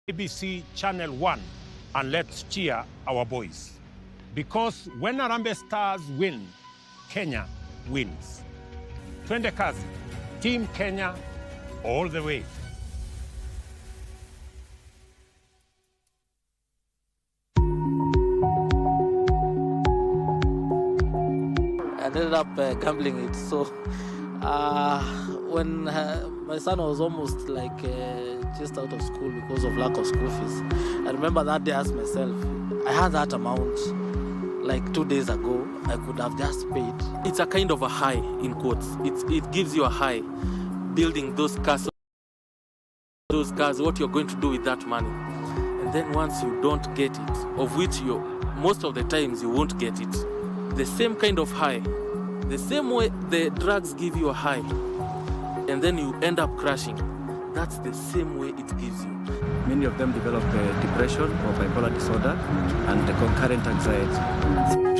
KBC Channel 1 and let's cheer our boys. Because when Harambee Stars win, Kenya wins. Twende kazi, Team Kenya all the way. I ended up gambling it. So when my son was almost like just out of school because of lack of school fees, I remember that day I asked myself, I had that amount like 2 days ago, I could have just paid. It's a kind of a high, in quotes. It gives you a high, building those cars, what you're going to do with that money. And then once you don't get it, of which most of the times you won't get it, the same kind of high, the same way the drugs give you a high, and then you end up crashing, that's the same way it gives you. Many of them develop depression or bipolar disorder and the concurrent anxiety.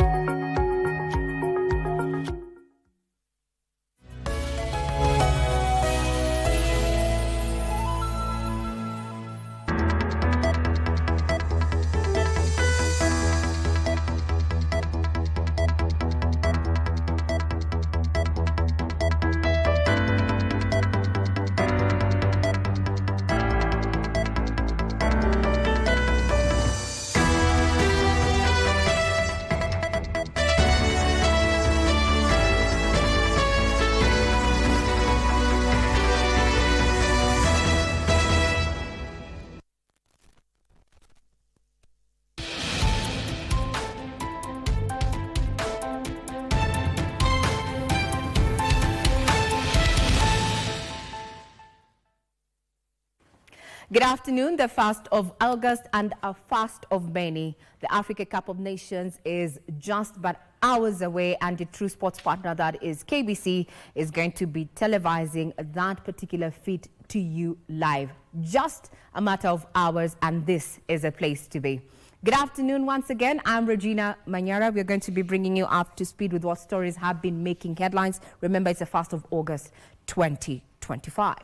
Good afternoon. The 1st of August and a first of many. The Africa Cup of Nations is just but hours away, and the true sports partner, that is KBC, is going to be televising that particular feat to you live. Just a matter of hours, and this is a place to be. Good afternoon once again. I'm Regina Manyara. We're going to be bringing you up to speed with what stories have been making headlines. Remember, it's the 1st of August 2025.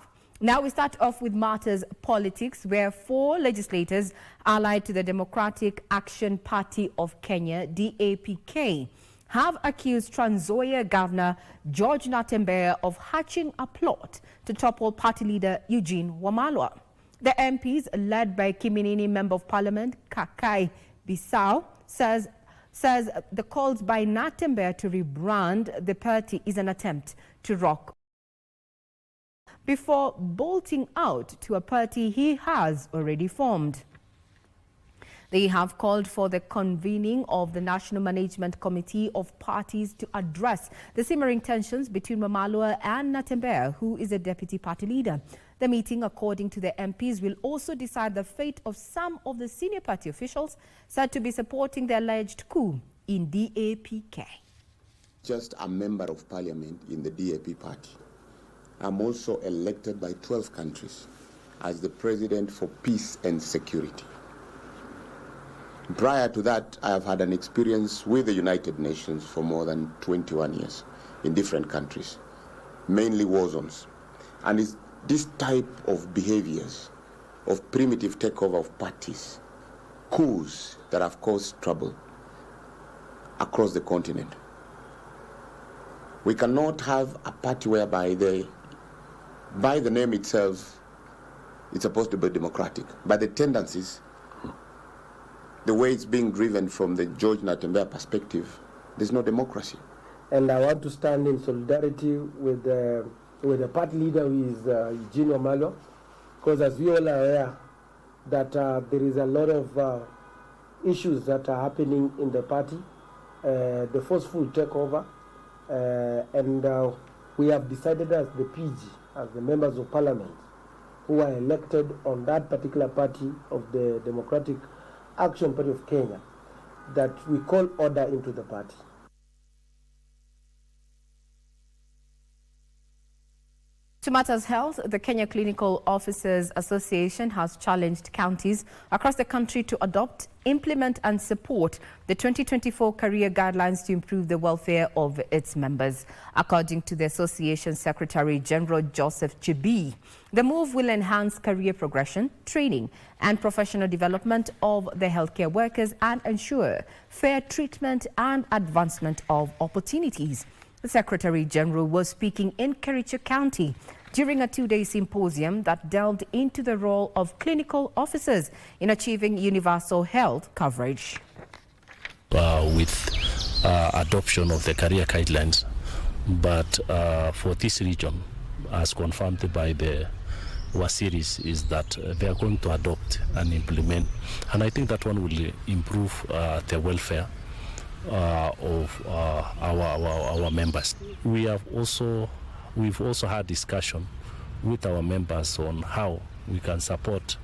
Now we start off with matters politics, where 4 legislators allied to the Democratic Action Party of Kenya, DAPK, have accused Trans Nzoia Governor George Natembeya of hatching a plot to topple party leader Eugene Wamalwa. The MPs, led by Kiminini Member of Parliament Kakai Bisau, says the calls by Natembeya to rebrand the party is an attempt to rock before bolting out to a party he has already formed. They have called for the convening of the National Management Committee of Parties to address the simmering tensions between Wamalwa and Natembeya, who is a deputy party leader. The meeting, according to the MPs, will also decide the fate of some of the senior party officials said to be supporting the alleged coup in DAPK. Just a member of parliament in the DAP party. I'm also elected by 12 countries as the president for peace and security. Prior to that, I have had an experience with the United Nations for more than 21 years in different countries, mainly war zones. And it's this type of behaviors, of primitive takeover of parties, coups that have caused trouble across the continent. We cannot have a party whereby by the name itself, it's supposed to be democratic. But the tendencies, the way it's being driven from the George Natembeya perspective, there's no democracy. And I want to stand in solidarity with the party leader, who is Eugene Wamalwa, because as we all are aware, that there is a lot of issues that are happening in the party, the forceful takeover, and we have decided as the PG, as the members of parliament who are elected on that particular party of the Democratic Action Party of Kenya, that we call order into the party. To matters health, the Kenya Clinical Officers Association has challenged counties across the country to adopt, implement and support the 2024 career guidelines to improve the welfare of its members. According to the Association Secretary General Joseph Chibi, the move will enhance career progression, training and professional development of the healthcare workers and ensure fair treatment and advancement of opportunities. The Secretary General was speaking in Kericho County during a two-day symposium that delved into the role of clinical officers in achieving universal health coverage. With adoption of the career guidelines, but for this region, as confirmed by the Wasiris, is that they are going to adopt and implement, and I think that one will improve the welfare of our members. We've also had discussion with our members on how we can support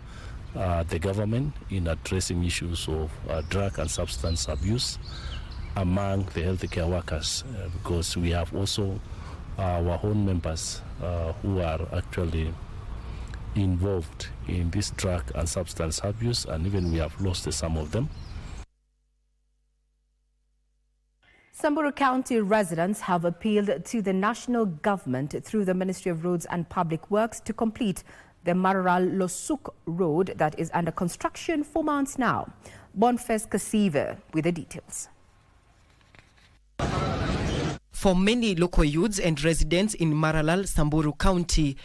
the government in addressing issues of drug and substance abuse among the healthcare workers, because we have also our own members who are actually involved in this drug and substance abuse, and even we have lost some of them. Samburu County residents have appealed to the national government through the Ministry of Roads and Public Works to complete the Manyara-Losuk road that is under construction for months now. Boniface Kasiva with the details. For many local youths and residents in Maralal, Samburu County,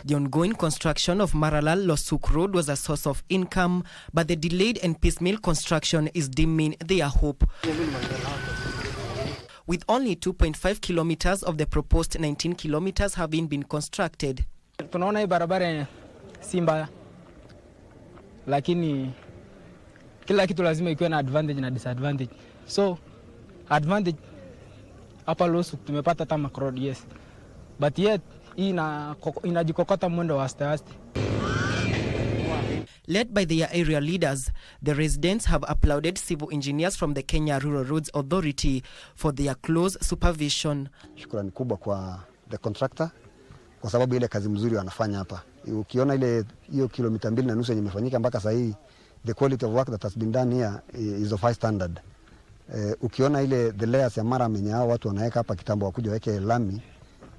the ongoing construction of Maralal-Losuk Road was a source of income, but the delayed and piecemeal construction is dimming their hope. With only 2.5 kilometers of the proposed 19 kilometers having been constructed. Tunaona hii barabara si mbaya, lakini kila kitu lazima ikiwe na advantage na disadvantage. So advantage hapa Losuk tumepata tarmac road, yes, but yet inajikokota mwendo wasta. Led by their area leaders, the residents have applauded civil engineers from the Kenya Rural Roads Authority for their close supervision. Shukrani kubwa kwa the contractor kwa sababu ile kazi mzuri wanafanya hapa. Ukiona ile hiyo kilomita 2.5 yenye imefanyika mpaka sasa hii, the quality of work that has been done here is of high standard. Ukiona ile the layers ya mara menye hao watu wanaweka hapa kitambo wakuja weke lami,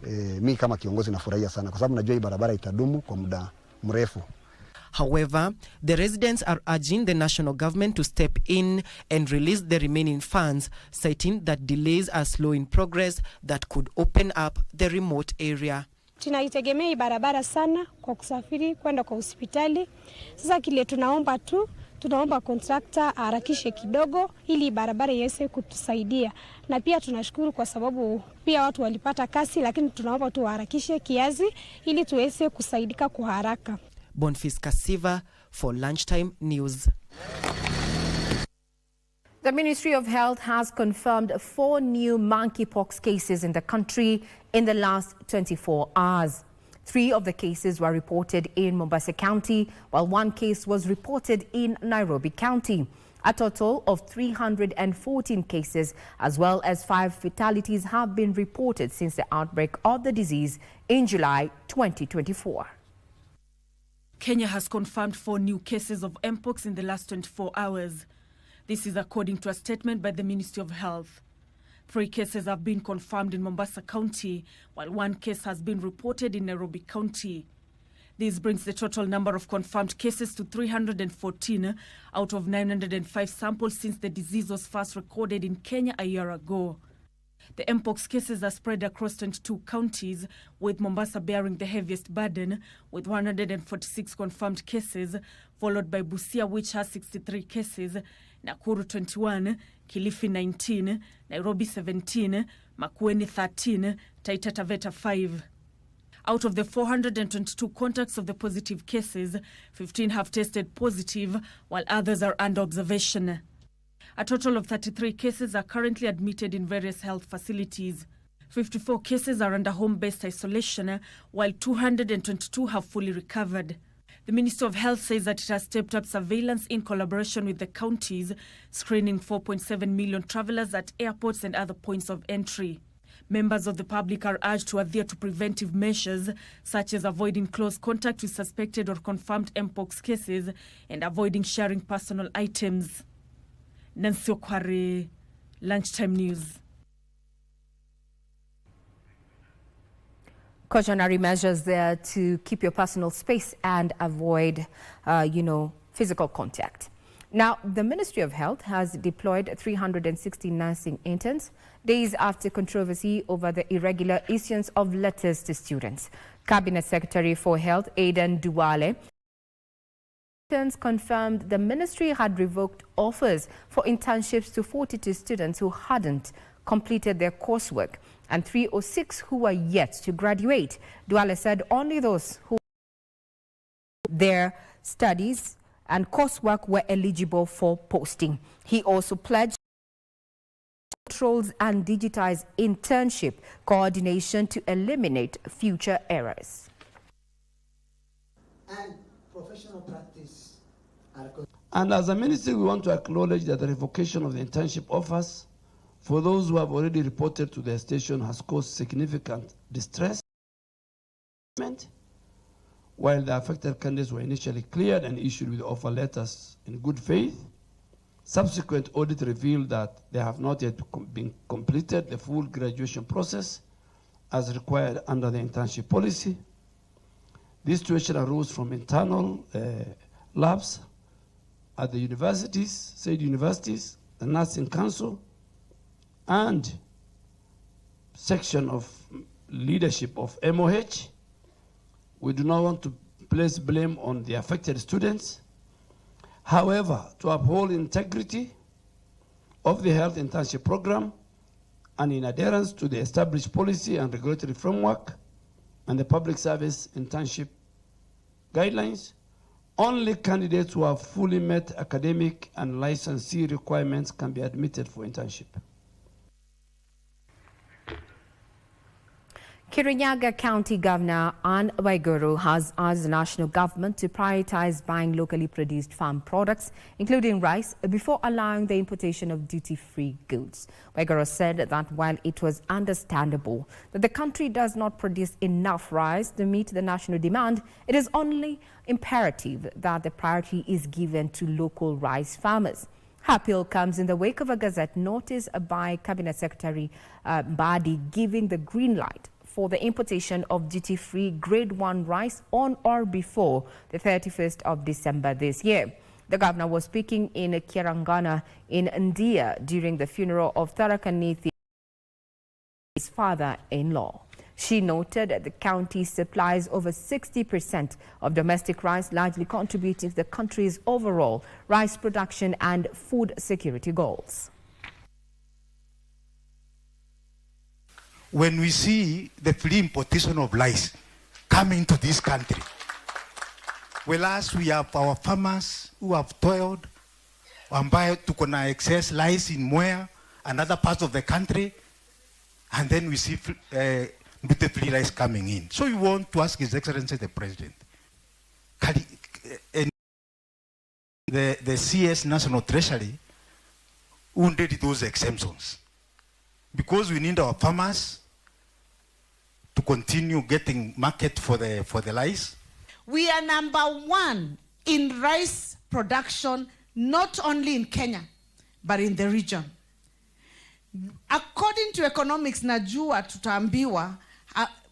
mimi kama kiongozi nafurahia sana kwa sababu najua hii barabara itadumu kwa muda mrefu. However, the residents are urging the national government to step in and release the remaining funds, citing that delays are slow in progress that could open up the remote area. Tunaitegemea hii barabara sana kwa kusafiri kwenda kwa hospitali. Sasa kile tunaomba contractor aharakishe kidogo ili barabara iweze kutusaidia. Na pia tunashukuru kwa sababu pia watu walipata kasi, lakini tunaomba tu aharakishe kiasi ili tuweze kusaidika kwa haraka. Boniface Kasiva for Lunchtime News. The Ministry of Health has confirmed 4 new monkeypox cases in the country in the last 24 hours. 3 of the cases were reported in Mombasa County, while 1 case was reported in Nairobi County. A total of 314 cases, as well as 5 fatalities, have been reported since the outbreak of the disease in July 2024. Kenya has confirmed 4 new cases of mpox in the last 24 hours. This is according to a statement by the Ministry of Health. 3 cases have been confirmed in Mombasa County, while 1 case has been reported in Nairobi County. This brings the total number of confirmed cases to 314 out of 905 samples since the disease was first recorded in Kenya a year ago. The mpox cases are spread across 22 counties, with Mombasa bearing the heaviest burden, with 146 confirmed cases, followed by Busia, which has 63 cases, Nakuru 21, Kilifi 19, Nairobi 17, Makueni 13, Taita Taveta 5. Out of the 422 contacts of the positive cases, 15 have tested positive, while others are under observation. A total of 33 cases are currently admitted in various health facilities. 54 cases are under home-based isolation, while 222 have fully recovered. The Ministry of Health says that it has stepped up surveillance in collaboration with the counties, screening 4.7 million travelers at airports and other points of entry. Members of the public are urged to adhere to preventive measures such as avoiding close contact with suspected or confirmed Mpox cases and avoiding sharing personal items. Nancy Okware, Lunchtime News. Cautionary measures there to keep your personal space and avoid, physical contact. Now, the Ministry of Health has deployed 360 nursing interns days after controversy over the irregular issuance of letters to students. Cabinet Secretary for Health, Aidan Duale, confirmed the ministry had revoked offers for internships to 42 students who hadn't completed their coursework and 306 who were yet to graduate. Duale said only those who their studies and coursework were eligible for posting. He also pledged controls and digitize internship coordination to eliminate future errors. And professional practice. And as a ministry, we want to acknowledge that the revocation of the internship offers for those who have already reported to their station has caused significant distress, while the affected candidates were initially cleared and issued with offer letters in good faith. Subsequent audit revealed that they have not yet been completed the full graduation process as required under the internship policy. This situation arose from internal labs at the universities, said universities, the Nursing Council, and section of leadership of MOH. We do not want to place blame on the affected students. However, to uphold integrity of the health internship program and in adherence to the established policy and regulatory framework and the public service internship guidelines, only candidates who have fully met academic and licensee requirements can be admitted for internship. Kirinyaga County Governor Anne Waiguru has asked the national government to prioritize buying locally produced farm products, including rice, before allowing the importation of duty-free goods. Waiguru said that while it was understandable that the country does not produce enough rice to meet the national demand, it is only imperative that the priority is given to local rice farmers. Her appeal comes in the wake of a Gazette notice by Cabinet Secretary Badi giving the green light for the importation of duty-free Grade 1 rice on or before the 31st of December this year. The governor was speaking in Kirangana in India during the funeral of Tarakanith's father-in-law. She noted that the county supplies over 60% of domestic rice, largely contributing to the country's overall rice production and food security goals. When we see the free importation of rice coming to this country, whereas we have our farmers who have toiled, ambayo tuko na excess rice in Mwea and other parts of the country, and then we see duty-free rice coming in. So we want to ask His Excellency the President, the CS National Treasury, who did those exemptions, because we need our farmers to continue getting market for the rice. We are #1 in rice production, not only in Kenya, but in the region. According to economics, najua tutaambiwa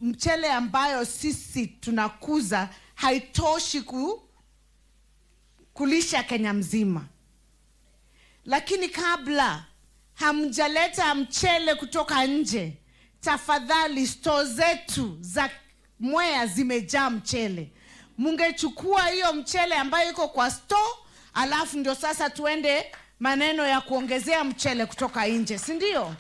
mchele ambayo sisi tunakuza haitoshi kulisha Kenya mzima. Lakini kabla hamjaleta mchele kutoka nje, tafadhali store zetu za Mwea zimejaa mchele. Mungechukua hiyo mchele ambayo iko kwa store, alafu ndio sasa tuende maneno ya kuongezea mchele kutoka nje, si ndio?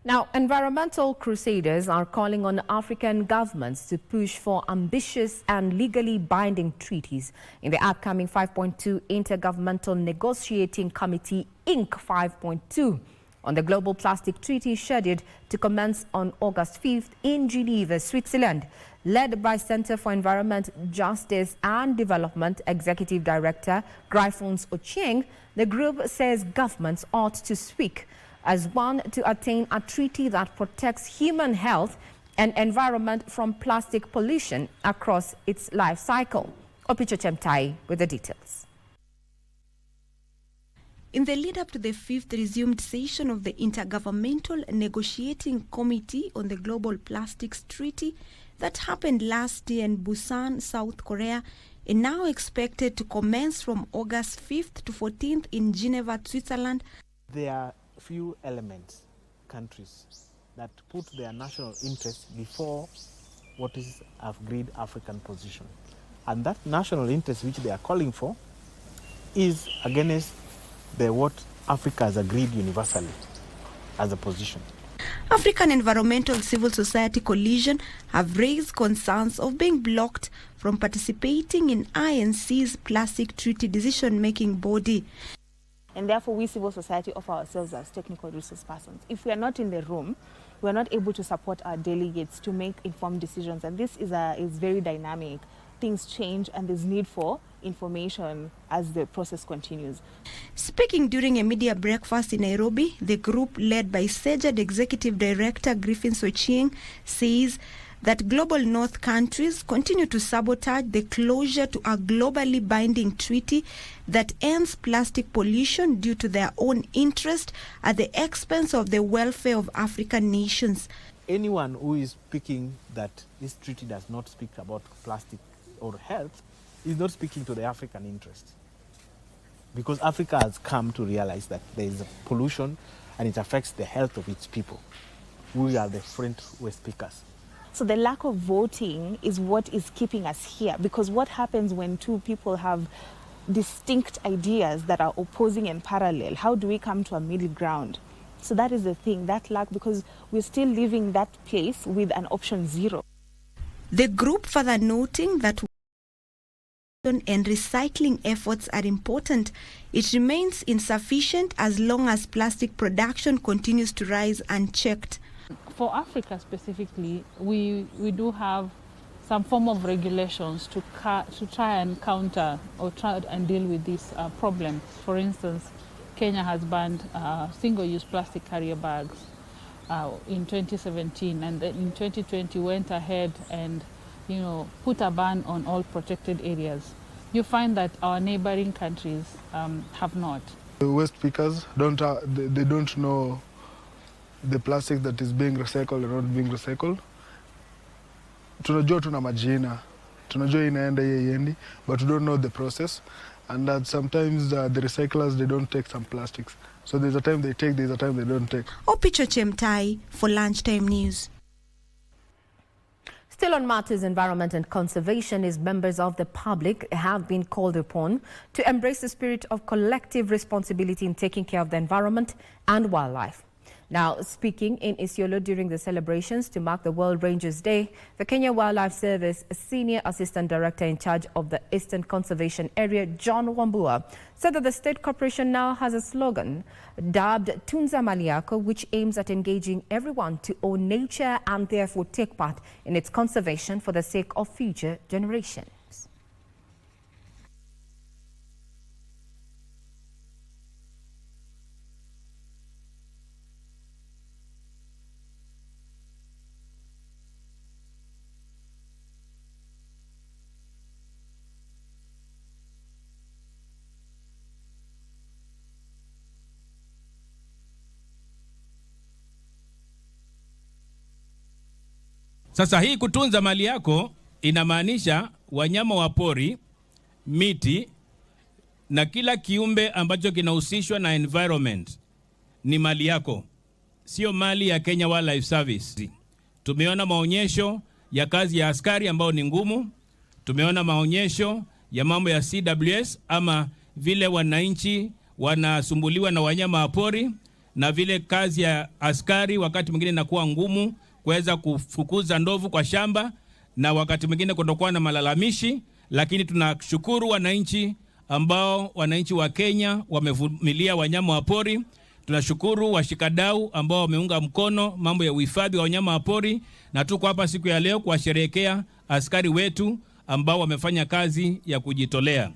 Now, environmental crusaders are calling on African governments to push for ambitious and legally binding treaties in the upcoming 5.2 Intergovernmental Negotiating Committee, Inc. 5.2, on the Global Plastic Treaty scheduled to commence on August 5th in Geneva, Switzerland. Led by Center for Environment, Justice and Development Executive Director Gryphons Ochieng, the group says governments ought to speak as one to attain a treaty that protects human health and environment from plastic pollution across its life cycle. Opicho Chemtai with the details. In the lead-up to the 5th resumed session of the Intergovernmental Negotiating Committee on the Global Plastics Treaty that happened last year in Busan, South Korea, and now expected to commence from August 5th to 14th in Geneva, Switzerland. There are few elements, countries, that put their national interest before what is agreed African position. And that national interest which they are calling for is against what Africa has agreed universally as a position. African Environmental Civil Society Coalition have raised concerns of being blocked from participating in INC's plastic treaty decision-making body. And therefore, we civil society offer ourselves as technical resource persons. If we are not in the room, we are not able to support our delegates to make informed decisions. And this is very dynamic. Things change and there's need for information as the process continues. Speaking during a media breakfast in Nairobi, the group led by SADC Executive Director Gryphons Ochieng says that global north countries continue to sabotage the closure to a globally binding treaty that ends plastic pollution due to their own interest at the expense of the welfare of African nations. Anyone who is speaking that this treaty does not speak about plastic or health is not speaking to the African interest. Because Africa has come to realize that there is a pollution and it affects the health of its people. We are the front speakers. So the lack of voting is what is keeping us here, because what happens when two people have distinct ideas that are opposing and parallel? How do we come to a middle ground? So that is the thing, that lack, because we're still leaving that place with an option zero. The group further noting that and recycling efforts are important, it remains insufficient as long as plastic production continues to rise unchecked. For Africa specifically, we do have some form of regulations to try and counter or try and deal with this problem. For instance, Kenya has banned single-use plastic carrier bags in 2017, and then in 2020 went ahead and put a ban on all protected areas. You find that our neighboring countries have not. The waste pickers they don't know the plastic that is being recycled or not being recycled. Tunajua tuna majina, tunajua inaenda yendi, but we don't know the process, and that sometimes the recyclers, they don't take some plastics. So there's a time they take, there's a time they don't take. Opicho Chemtai for Lunchtime News. Still on matters environment and conservation, is members of the public have been called upon to embrace the spirit of collective responsibility in taking care of the environment and wildlife. Now, speaking in Isiolo during the celebrations to mark the World Rangers Day, the Kenya Wildlife Service Senior Assistant Director in charge of the Eastern Conservation Area, John Wambua, said that the state corporation now has a slogan dubbed Tunza Mali Yako, which aims at engaging everyone to own nature and therefore take part in its conservation for the sake of future generations. Sasa hii kutunza mali yako inamaanisha wanyama wa pori, miti na kila kiumbe ambacho kinahusishwa na environment ni mali yako, sio mali ya Kenya Wildlife Service. Tumeona maonyesho ya kazi ya askari ambao ni ngumu, tumeona maonyesho ya mambo ya CWS ama vile wananchi wanasumbuliwa na wanyama wa pori, na vile kazi ya askari wakati mwingine inakuwa ngumu kuweza kufukuza ndovu kwa shamba, na wakati mwingine kutokuwa na malalamishi. Lakini tunashukuru wananchi ambao wananchi wa Kenya wamevumilia wanyama wa pori. Tunashukuru washikadau ambao wameunga mkono mambo ya uhifadhi wa wanyama wa pori, na tuko hapa siku ya leo kuwasherehekea askari wetu ambao wamefanya kazi ya kujitolea.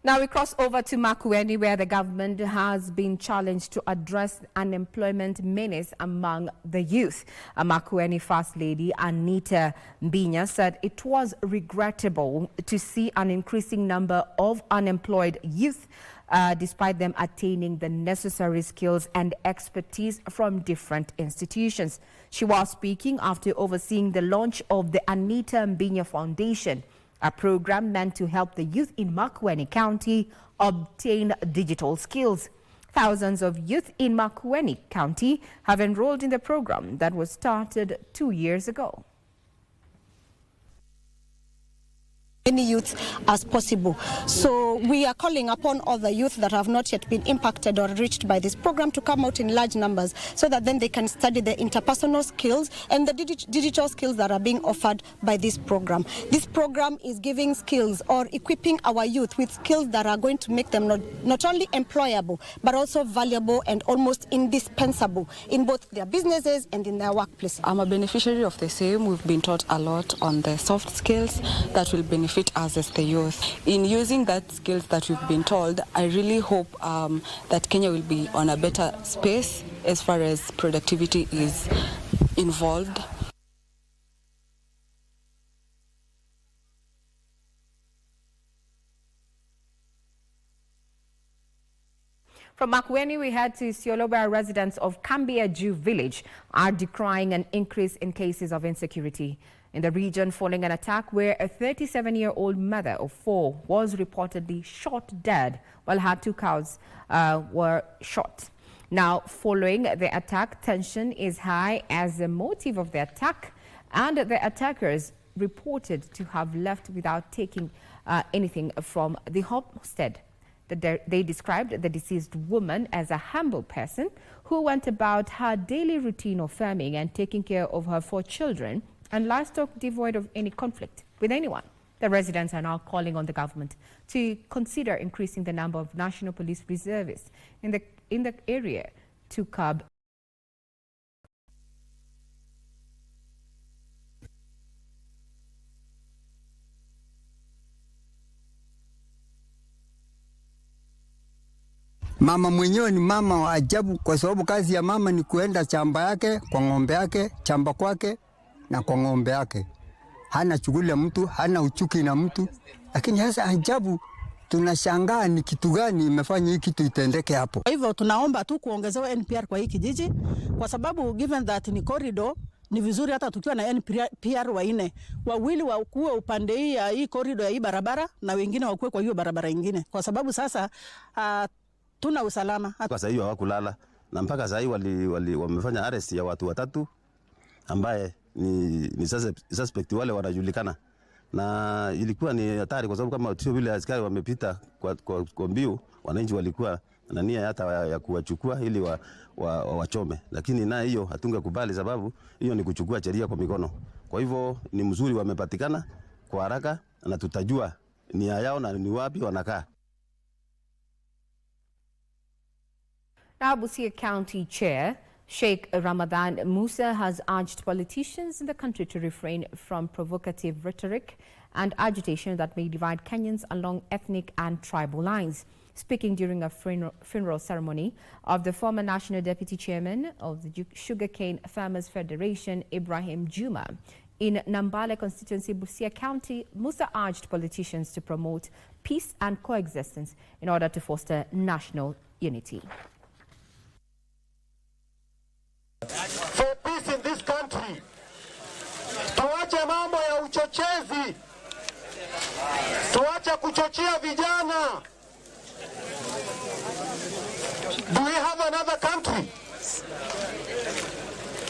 Now we cross over to Makueni, where the government has been challenged to address unemployment menace among the youth. A Makueni First Lady Anita Mbinya said it was regrettable to see an increasing number of unemployed youth despite them attaining the necessary skills and expertise from different institutions. She was speaking after overseeing the launch of the Anita Mbinya Foundation, a program meant to help the youth in Makueni County obtain digital skills. Thousands of youth in Makueni County have enrolled in the program that was started 2 years ago. Many youth as possible. So we are calling upon all the youth that have not yet been impacted or reached by this program to come out in large numbers so that then they can study the interpersonal skills and the digital skills that are being offered by this program. This program is giving skills or equipping our youth with skills that are going to make them not only employable but also valuable and almost indispensable in both their businesses and in their workplace. I'm a beneficiary of the same. We've been taught a lot on the soft skills that will benefit us as the youth. In using that skills that we've been told, I really hope that Kenya will be on a better space as far as productivity is involved. From Makueni, we head to Isiolo, where residents of Kambiaju village are decrying an increase in cases of insecurity in the region following an attack where a 37-year-old mother of 4 was reportedly shot dead while her 2 cows were shot. Now, following the attack, tension is high as the motive of the attack and the attackers reported to have left without taking anything from the homestead. They described the deceased woman as a humble person who went about her daily routine of farming and taking care of her 4 children and livestock devoid of any conflict with anyone. The residents are now calling on the government to consider increasing the number of National Police reservists in the area to curb. Mama mwenyewe ni mama wa ajabu, kwa sababu kazi ya mama ni kuenda chamba yake kwa ng'ombe yake, chamba kwake na kwa ng'ombe yake. Hana shughuli ya mtu, hana uchuki na mtu. Lakini sasa ajabu, tunashangaa ni kitu gani imefanya hii kitu itendeke hapo. Kwa hivyo tunaomba tu kuongezewa NPR kwa hii kijiji, kwa sababu given that ni corridor, ni vizuri hata tukiwa na NPR wanne, wawili wakuwe upande hii ya hii corridor ya hii barabara na wengine wakuwe kwa hiyo barabara nyingine, kwa sababu sasa tuna usalama. Kwa sasa hiyo hawakulala na mpaka sasa hivi wamefanya arrest ya watu 3 ambaye ni suspect wale wanajulikana, na ilikuwa ni hatari kwa sababu kama sio vile askari wamepita kwa mbio, wananchi walikuwa na nia hata ya kuwachukua ili wachome, lakini na hiyo hatungekubali sababu hiyo ni kuchukua sheria kwa mikono. Kwa hivyo ni mzuri wamepatikana kwa haraka na tutajua nia yao na ni wapi wanakaa. Now, Busia County Chair Sheikh Ramadan Musa has urged politicians in the country to refrain from provocative rhetoric and agitation that may divide Kenyans along ethnic and tribal lines. Speaking during a funeral ceremony of the former National Deputy Chairman of the Sugarcane Farmers Federation, Ibrahim Juma, in Nambale constituency, Busia County, Musa urged politicians to promote peace and coexistence in order to foster national unity. For peace in this country, tuache mambo ya uchochezi, tuache kuchochea vijana. Do we have another country?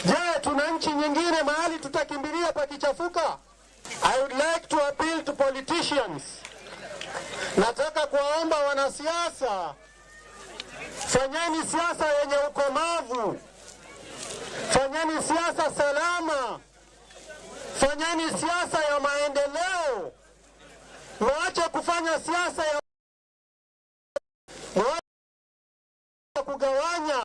Je, tuna nchi nyingine mahali tutakimbilia pakichafuka? I would like to appeal to politicians. Nataka kuwaomba wanasiasa Fanyeni siasa yenye ukomavu. Fanyeni siasa salama. Fanyeni siasa ya maendeleo. Mwache kufanya siasa ya kugawanya,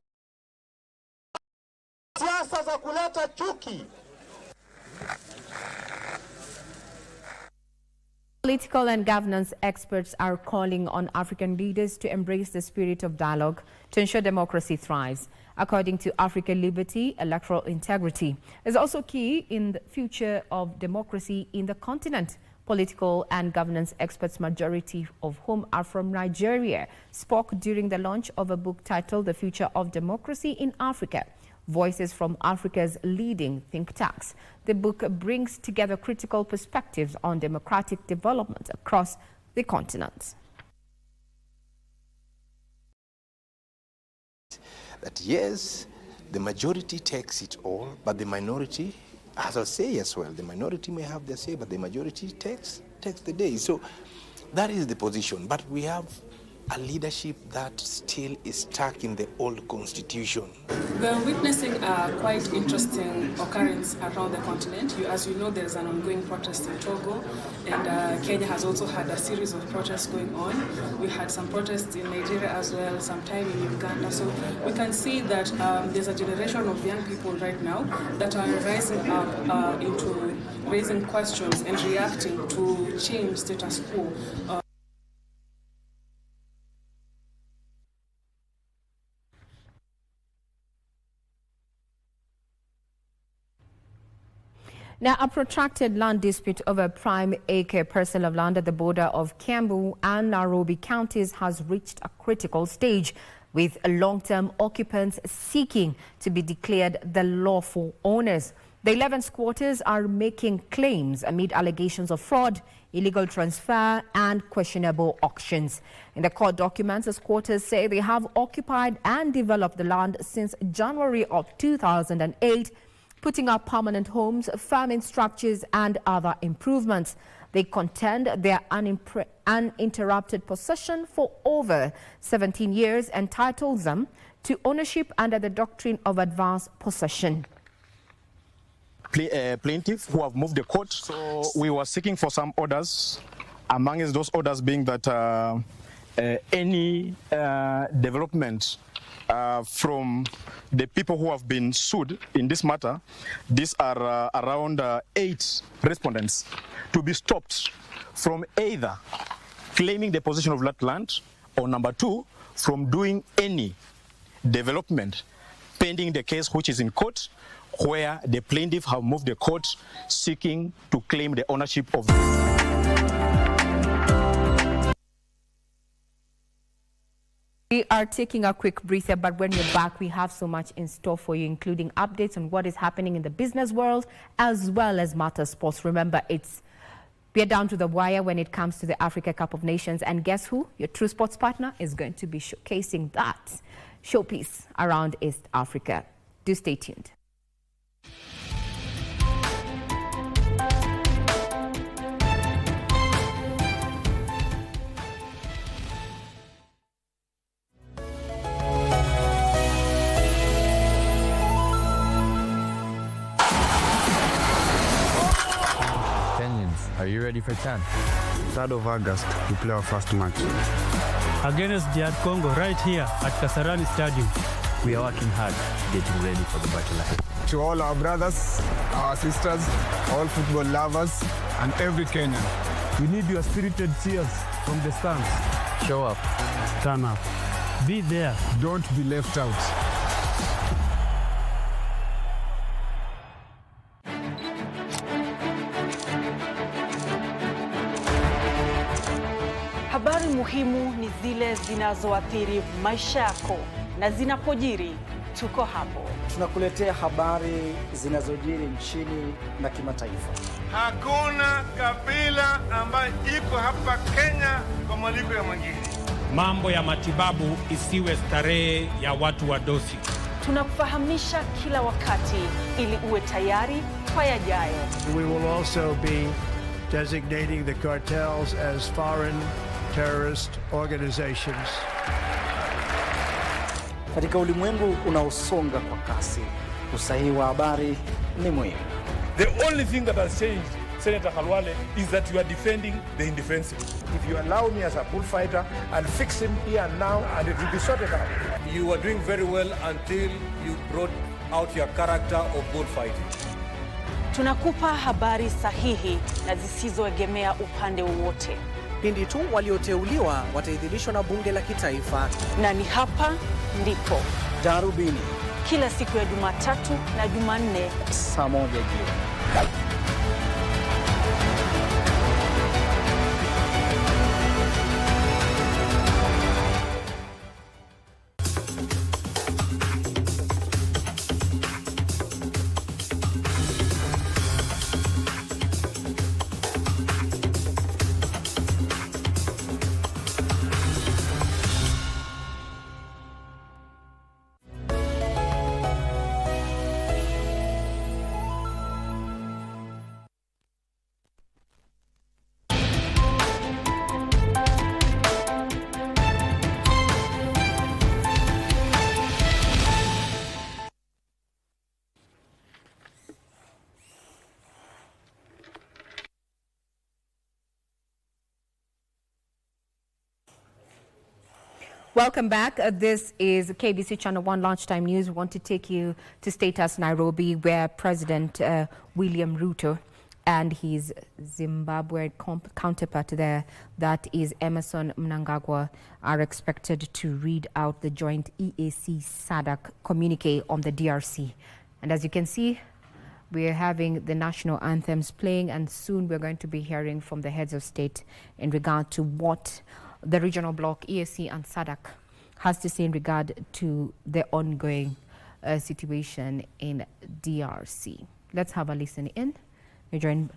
siasa za kuleta chuki. Political and governance experts are calling on African leaders to embrace the spirit of dialogue to ensure democracy thrives. According to Africa, liberty, electoral integrity is also key in the future of democracy in the continent. Political and governance experts, majority of whom are from Nigeria, spoke during the launch of a book titled The Future of Democracy in Africa, Voices from Africa's Leading Think Tanks. The book brings together critical perspectives on democratic development across the continent. That yes, the majority takes it all, but the minority has a say as well. The minority may have their say, but the majority takes the day. So that is the position. But we have a leadership that still is stuck in the old constitution. We're witnessing a quite interesting occurrence around the continent. As you know, there's an ongoing protest in Togo, and Kenya has also had a series of protests going on. We had some protests in Nigeria as well, sometime in Uganda. So we can see that there's a generation of young people right now that are rising up into raising questions and reacting to change status quo. Now, a protracted land dispute over prime acre parcel of land at the border of Kiambu and Nairobi counties has reached a critical stage, with long-term occupants seeking to be declared the lawful owners. The 11 squatters are making claims amid allegations of fraud, illegal transfer and questionable auctions. In the court documents, the squatters say they have occupied and developed the land since January of 2008, putting up permanent homes, farming structures and other improvements. They contend their uninterrupted possession for over 17 years entitles them to ownership under the doctrine of advanced possession. Plaintiffs who have moved the court, so we were seeking for some orders, amongst those orders being that any development from the people who have been sued in this matter, these are around 8 respondents, to be stopped from either claiming the possession of that land, or number 2, from doing any development pending the case which is in court, where the plaintiff have moved the court seeking to claim the ownership of We are taking a quick breather, but when you're back, we have so much in store for you, including updates on what is happening in the business world, as well as matter sports. Remember, we're down to the wire when it comes to the Africa Cup of Nations. And guess who? Your true sports partner is going to be showcasing that showpiece around East Africa. Do stay tuned. Are you ready for 10? 3rd of August, we play our first match. Against DR Congo, right here at Kasarani Stadium. We are working hard, getting ready for the battle ahead. To all our brothers, our sisters, all football lovers, and every Kenyan, we need your spirited cheers from the stands. Show up. Turn up. Be there. Don't be left out. Habari muhimu ni zile zinazoathiri maisha yako, na zinapojiri tuko hapo. Tunakuletea habari zinazojiri nchini na kimataifa. Hakuna kabila ambayo iko hapa Kenya kwa mwaliko ya mwingine. Mambo ya matibabu isiwe starehe ya watu wadosi. Tunakufahamisha kila wakati ili uwe tayari kwa yajayo. We will also be designating the cartels as foreign terrorist organizations. Katika ulimwengu unaosonga kwa kasi, usahihi wa habari ni muhimu. The only thing that has changed, Senator Khalwale, is that you are defending the indefensible. If you allow me as a bullfighter, I'll fix him here and now, and it will be sorted out. You were doing very well until you brought out your character of bullfighting. Tunakupa habari sahihi na zisizoegemea upande wowote. Pindi tu walioteuliwa wataidhinishwa na bunge la kitaifa. Na ni hapa ndipo Darubini, kila siku ya Jumatatu na Jumanne saa 1 jioni. Welcome back. This is KBC Channel 1 Lunchtime News. We want to take you to State House, Nairobi, where President William Ruto and his Zimbabwe counterpart there, that is Emmerson Mnangagwa, are expected to read out the joint EAC SADC communique on the DRC. And as you can see, we are having the national anthems playing, and soon we're going to be hearing from the heads of state in regard to what the regional bloc, EAC and SADC, has to say in regard to the ongoing situation in DRC. Let's have a listen in. We're joined.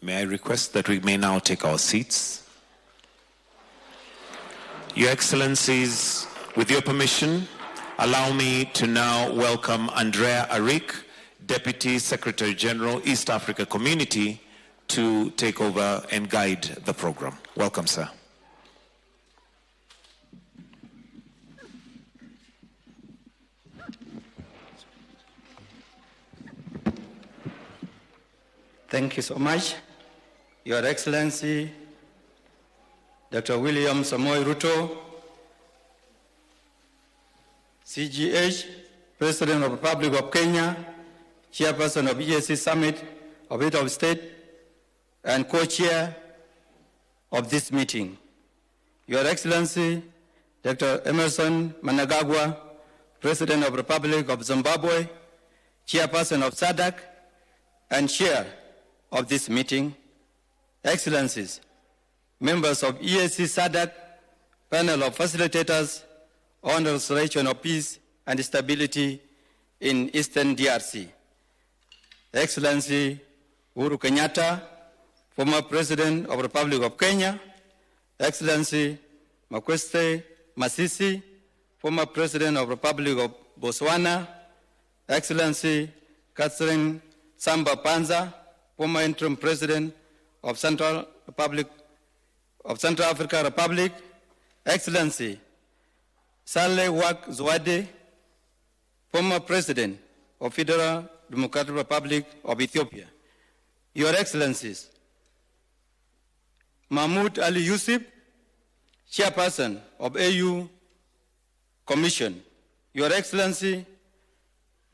May I request that we may now take our seats? Your Excellencies, with your permission, allow me to now welcome Andrea Arik, Deputy Secretary General, East Africa Community, to take over and guide the program. Welcome, sir. Thank you so much. Your Excellency, Dr. William Samoei Ruto, CGH, President of the Republic of Kenya, Chairperson of EAC Summit of Head of State, and Co-Chair of this meeting. Your Excellency, Dr. Emmerson Mnangagwa, President of the Republic of Zimbabwe, Chairperson of SADC, and Chair of this meeting, Excellencies, members of EAC SADC, panel of facilitators on the restoration of peace and stability in Eastern DRC. Excellency Uhuru Kenyatta, former President of the Republic of Kenya, Excellency Makweste Masisi, former President of the Republic of Botswana, Excellency Catherine Samba Panza, former interim president of Central Africa Republic, Excellency Saleh Wak Zewde, former president of Federal Democratic Republic of Ethiopia, Your Excellencies, Mahmoud Ali Yusuf, Chairperson of AU Commission, Your Excellency,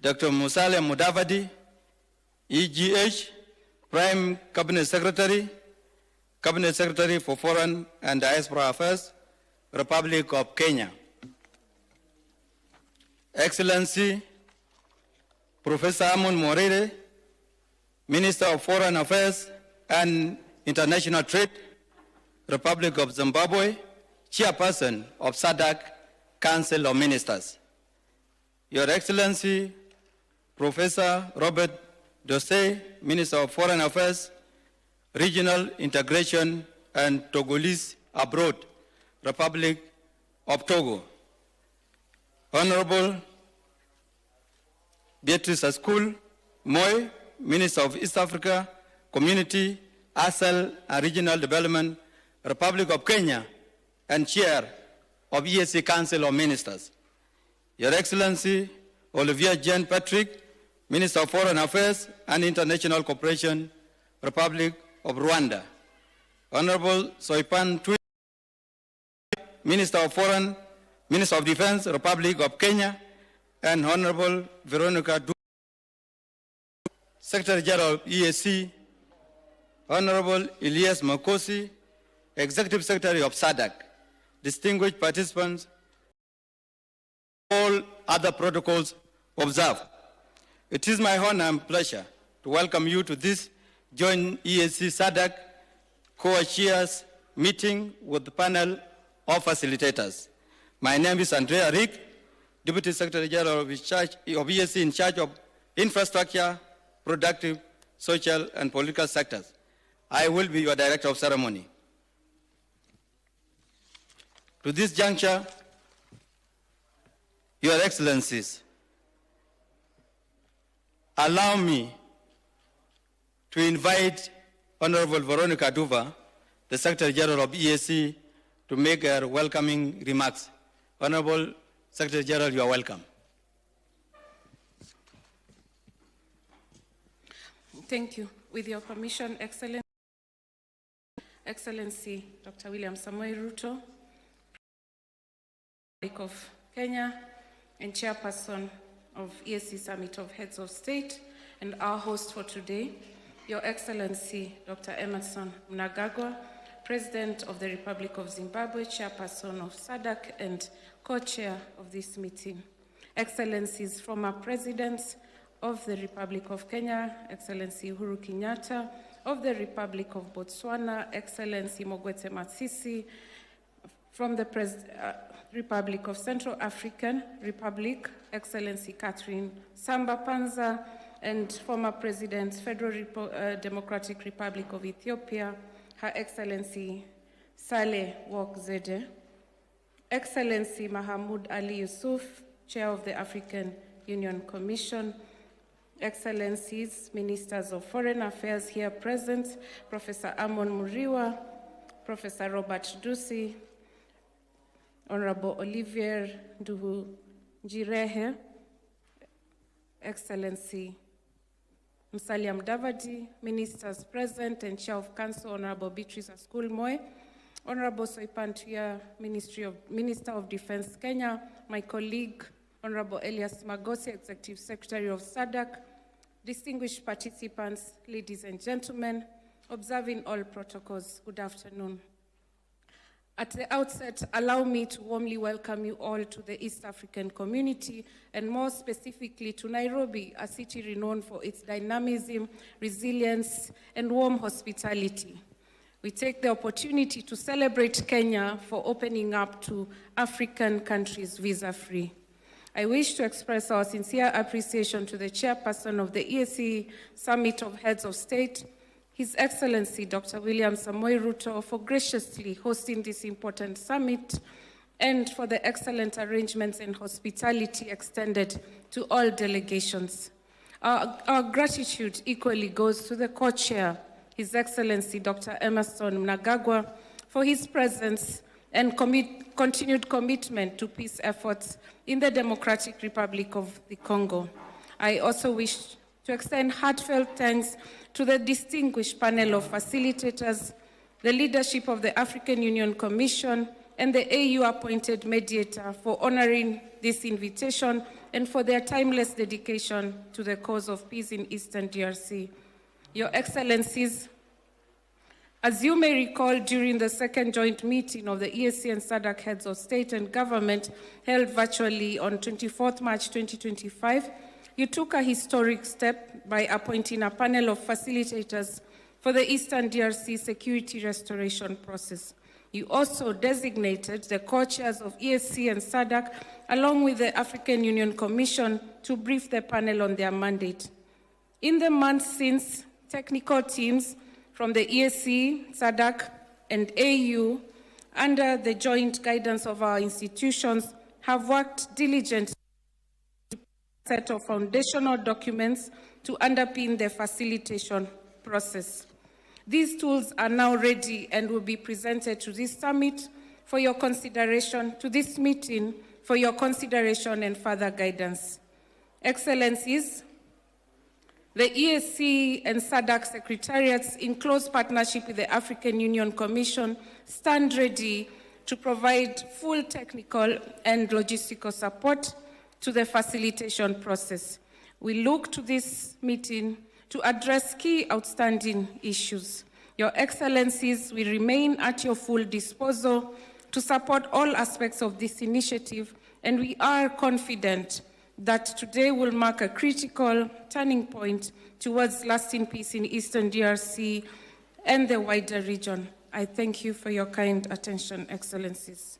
Dr. Musalia Mudavadi, EGH, Prime Cabinet Secretary for Foreign and Diaspora Affairs, Republic of Kenya. Excellency, Professor Amon Morere, Minister of Foreign Affairs and International Trade, Republic of Zimbabwe, Chairperson of SADC Council of Ministers. Your Excellency, Professor Robert Dosey, Minister of Foreign Affairs, Regional Integration and Togolese Abroad, Republic of Togo. Honorable Beatrice Askul Moy, Minister of East Africa Community, ASEL and Regional Development, Republic of Kenya, and Chair of EAC Council of Ministers. Your Excellency, Olivier Jean Patrick, Minister of Foreign Affairs and International Cooperation, Republic of Rwanda. Honorable Soipan Tui, Minister of Defense, Republic of Kenya, and Honorable Veronica Du, Secretary General of EAC, Honorable Elias Makosi, Executive Secretary of SADC, distinguished participants, all other protocols observed. It is my honor and pleasure to welcome you to this joint EAC SADC co-chairs meeting with the panel of facilitators. My name is Andrea Rick, Deputy Secretary General of EAC in charge of infrastructure, productive, social, and political sectors. I will be your Director of Ceremony. To this juncture, Your Excellencies, allow me to invite Honorable Veronica Duva, the Secretary General of EAC, to make her welcoming remarks. Honorable Secretary General, you are welcome. Thank you. With your permission, Excellency Dr. William Samoei Ruto, Republic of Kenya, and Chairperson of EAC Summit of Heads of State, and our host for today, Your Excellency Dr. Emerson Mnangagwa, President of the Republic of Zimbabwe, Chairperson of SADC, and co-chair of this meeting. Excellencies, former Presidents of the Republic of Kenya, Excellency Uhuru Kenyatta, of the Republic of Botswana, Excellency Mogwete Masisi, from the Republic of Central African Republic, Excellency Catherine Samba Panza, and former President, Federal Democratic Republic of Ethiopia, Her Excellency Saleh Wak Zewde, Excellency Mahmoud Ali Yusuf, Chair of the African Union Commission, Excellencies, Ministers of Foreign Affairs here present, Professor Amon Muriwa, Professor Robert Dusi, Honorable Olivier Nduhungirehe, Excellency Musalia Mudavadi, Ministers present and Chair of Council, Honorable Beatrice Askul Moy, Honorable Soipan Tuya, Minister of Defense Kenya, my colleague, Honorable Elias Magosi, Executive Secretary of SADC, distinguished participants, ladies and gentlemen, observing all protocols, good afternoon. At the outset, allow me to warmly welcome you all to the East African community, and more specifically to Nairobi, a city renowned for its dynamism, resilience, and warm hospitality. We take the opportunity to celebrate Kenya for opening up to African countries visa-free. I wish to express our sincere appreciation to the chairperson of the EAC Summit of Heads of State, His Excellency Dr. William Samoei Ruto, for graciously hosting this important summit and for the excellent arrangements and hospitality extended to all delegations. Our gratitude equally goes to the co-chair, His Excellency Dr. Emmerson Mnangagwa, for his presence and continued commitment to peace efforts in the Democratic Republic of the Congo. I also wish to extend heartfelt thanks to the distinguished panel of facilitators, the leadership of the African Union Commission, and the AU-appointed mediator for honoring this invitation and for their timeless dedication to the cause of peace in Eastern DRC. Your Excellencies, as you may recall, during the second joint meeting of the EAC and SADC heads of state and government held virtually on 24th March 2025, you took a historic step by appointing a panel of facilitators for the Eastern DRC security restoration process. You also designated the co-chairs of EAC and SADC, along with the African Union Commission, to brief the panel on their mandate. In the months since, technical teams from the EAC, SADC, and AU, under the joint guidance of our institutions, have worked diligently to set of foundational documents to underpin the facilitation process. These tools are now ready and will be presented to this summit for your consideration, to this meeting for your consideration and further guidance. Excellencies, the EAC and SADC secretariats, in close partnership with the African Union Commission, stand ready to provide full technical and logistical support to the facilitation process. We look to this meeting to address key outstanding issues. Your Excellencies, we remain at your full disposal to support all aspects of this initiative, and we are confident that today will mark a critical turning point towards lasting peace in Eastern DRC and the wider region. I thank you for your kind attention, Excellencies.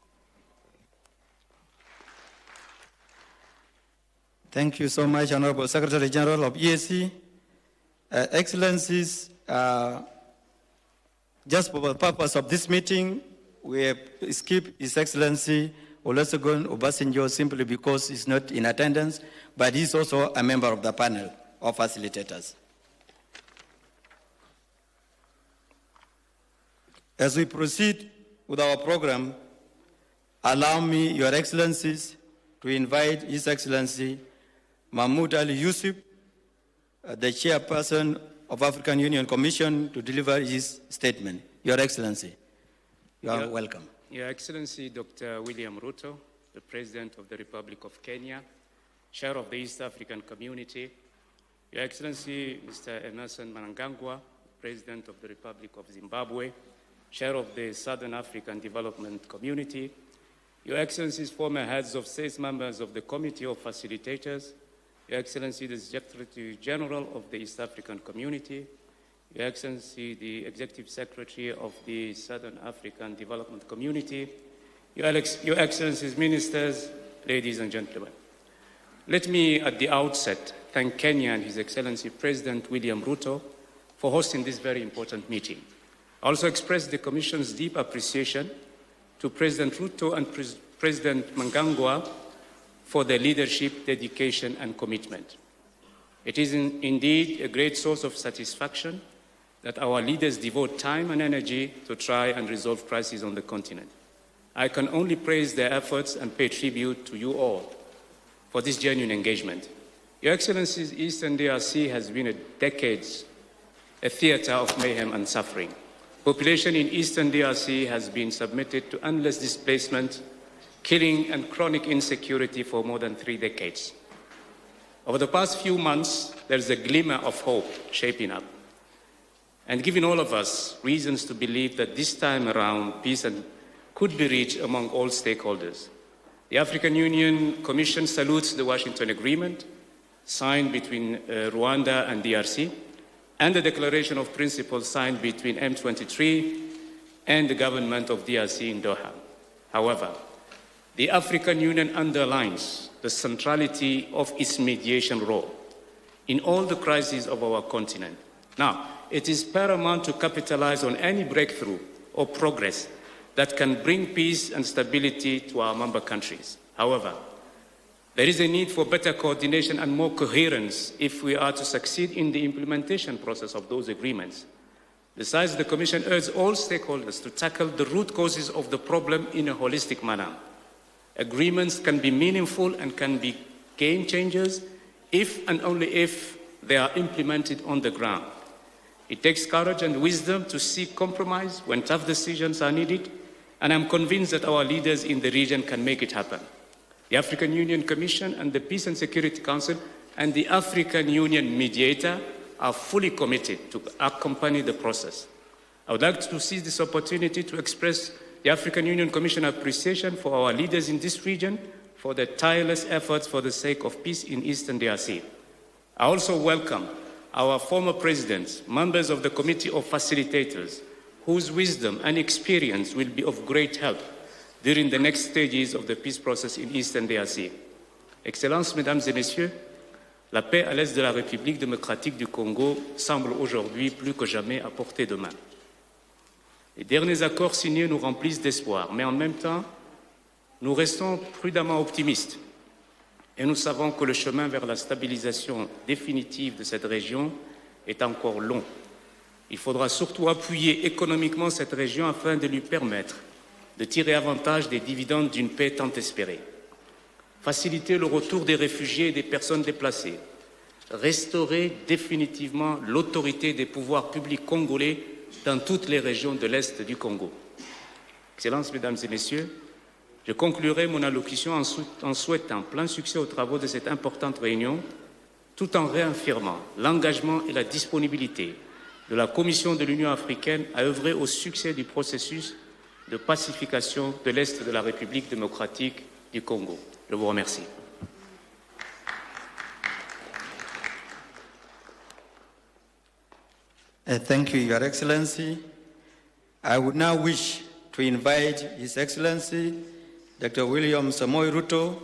Thank you so much, Honorable Secretary General of EAC. Excellencies, just for the purpose of this meeting, we have skipped His Excellency Olusegun Obasanjo simply because he's not in attendance, but he's also a member of the panel of facilitators. As we proceed with our program, allow me, Your Excellencies, to invite His Excellency Mahmoud Ali Yusuf, the chairperson of African Union Commission, to deliver his statement. Your Excellency, you are welcome. Your Excellency, Dr. William Ruto, the President of the Republic of Kenya, Chair of the East African Community, Your Excellency, Mr. Emmerson Mnangagwa, President of the Republic of Zimbabwe, Chair of the Southern African Development Community, Your Excellencies, former heads of state, members of the Committee of Facilitators, Your Excellency, the Secretary General of the East African Community, Your Excellency, the Executive Secretary of the Southern African Development Community, Your Excellencies, Ministers, ladies and gentlemen. Let me, at the outset, thank Kenya and His Excellency President William Ruto for hosting this very important meeting. I also express the Commission's deep appreciation to President Ruto and President Mnangagwa for their leadership, dedication, and commitment. It is indeed a great source of satisfaction that our leaders devote time and energy to try and resolve crises on the continent. I can only praise their efforts and pay tribute to you all for this genuine engagement. Your Excellencies, Eastern DRC has been decades a theater of mayhem and suffering. Population in Eastern DRC has been submitted to endless displacement, killing, and chronic insecurity for more than 3 decades. Over the past few months, there's a glimmer of hope shaping up, and giving all of us reasons to believe that this time around, peace could be reached among all stakeholders. The African Union Commission salutes the Washington Agreement, signed between Rwanda and DRC, and the Declaration of Principles signed between M23 and the government of DRC in Doha. However, the African Union underlines the centrality of its mediation role in all the crises of our continent. Now, it is paramount to capitalize on any breakthrough or progress that can bring peace and stability to our member countries. However, There is a need for better coordination and more coherence if we are to succeed in the implementation process of those agreements. Besides, the Commission urges all stakeholders to tackle the root causes of the problem in a holistic manner. Agreements can be meaningful and can be game changers if and only if they are implemented on the ground. It takes courage and wisdom to seek compromise when tough decisions are needed, and I'm convinced that our leaders in the region can make it happen. The African Union Commission and the Peace and Security Council and the African Union mediator are fully committed to accompany the process. I would like to seize this opportunity to express the African Union Commission appreciation for our leaders in this region for their tireless efforts for the sake of peace in Eastern DRC. I also welcome our former presidents, members of the Committee of Facilitators, whose wisdom and experience will be of great help during the next stages of the peace process in Eastern DRC. Excellences, Mesdames et Messieurs, la paix à l'est de la République démocratique du Congo semble aujourd'hui plus que jamais à portée de main. Les derniers accords signés nous remplissent d'espoir, mais en même temps, nous restons prudemment optimistes. Et nous savons que le chemin vers la stabilisation définitive de cette région est encore long. Il faudra surtout appuyer économiquement cette région afin de lui permettre de tirer avantage des dividendes d'une paix tant espérée. Faciliter le retour des réfugiés et des personnes déplacées. Restaurer définitivement l'autorité des pouvoirs publics congolais dans toutes les régions de l'Est du Congo. Excellences, Mesdames et Messieurs, je conclurai mon allocution en souhaitant plein succès aux travaux de cette importante réunion, tout en réaffirmant l'engagement et la disponibilité de la Commission de l'Union africaine à œuvrer au succès du processus de pacification de l'Est de la République démocratique du Congo. Je vous remercie. Thank you, Your Excellency. I would now wish to invite His Excellency Dr. William Samoei Ruto,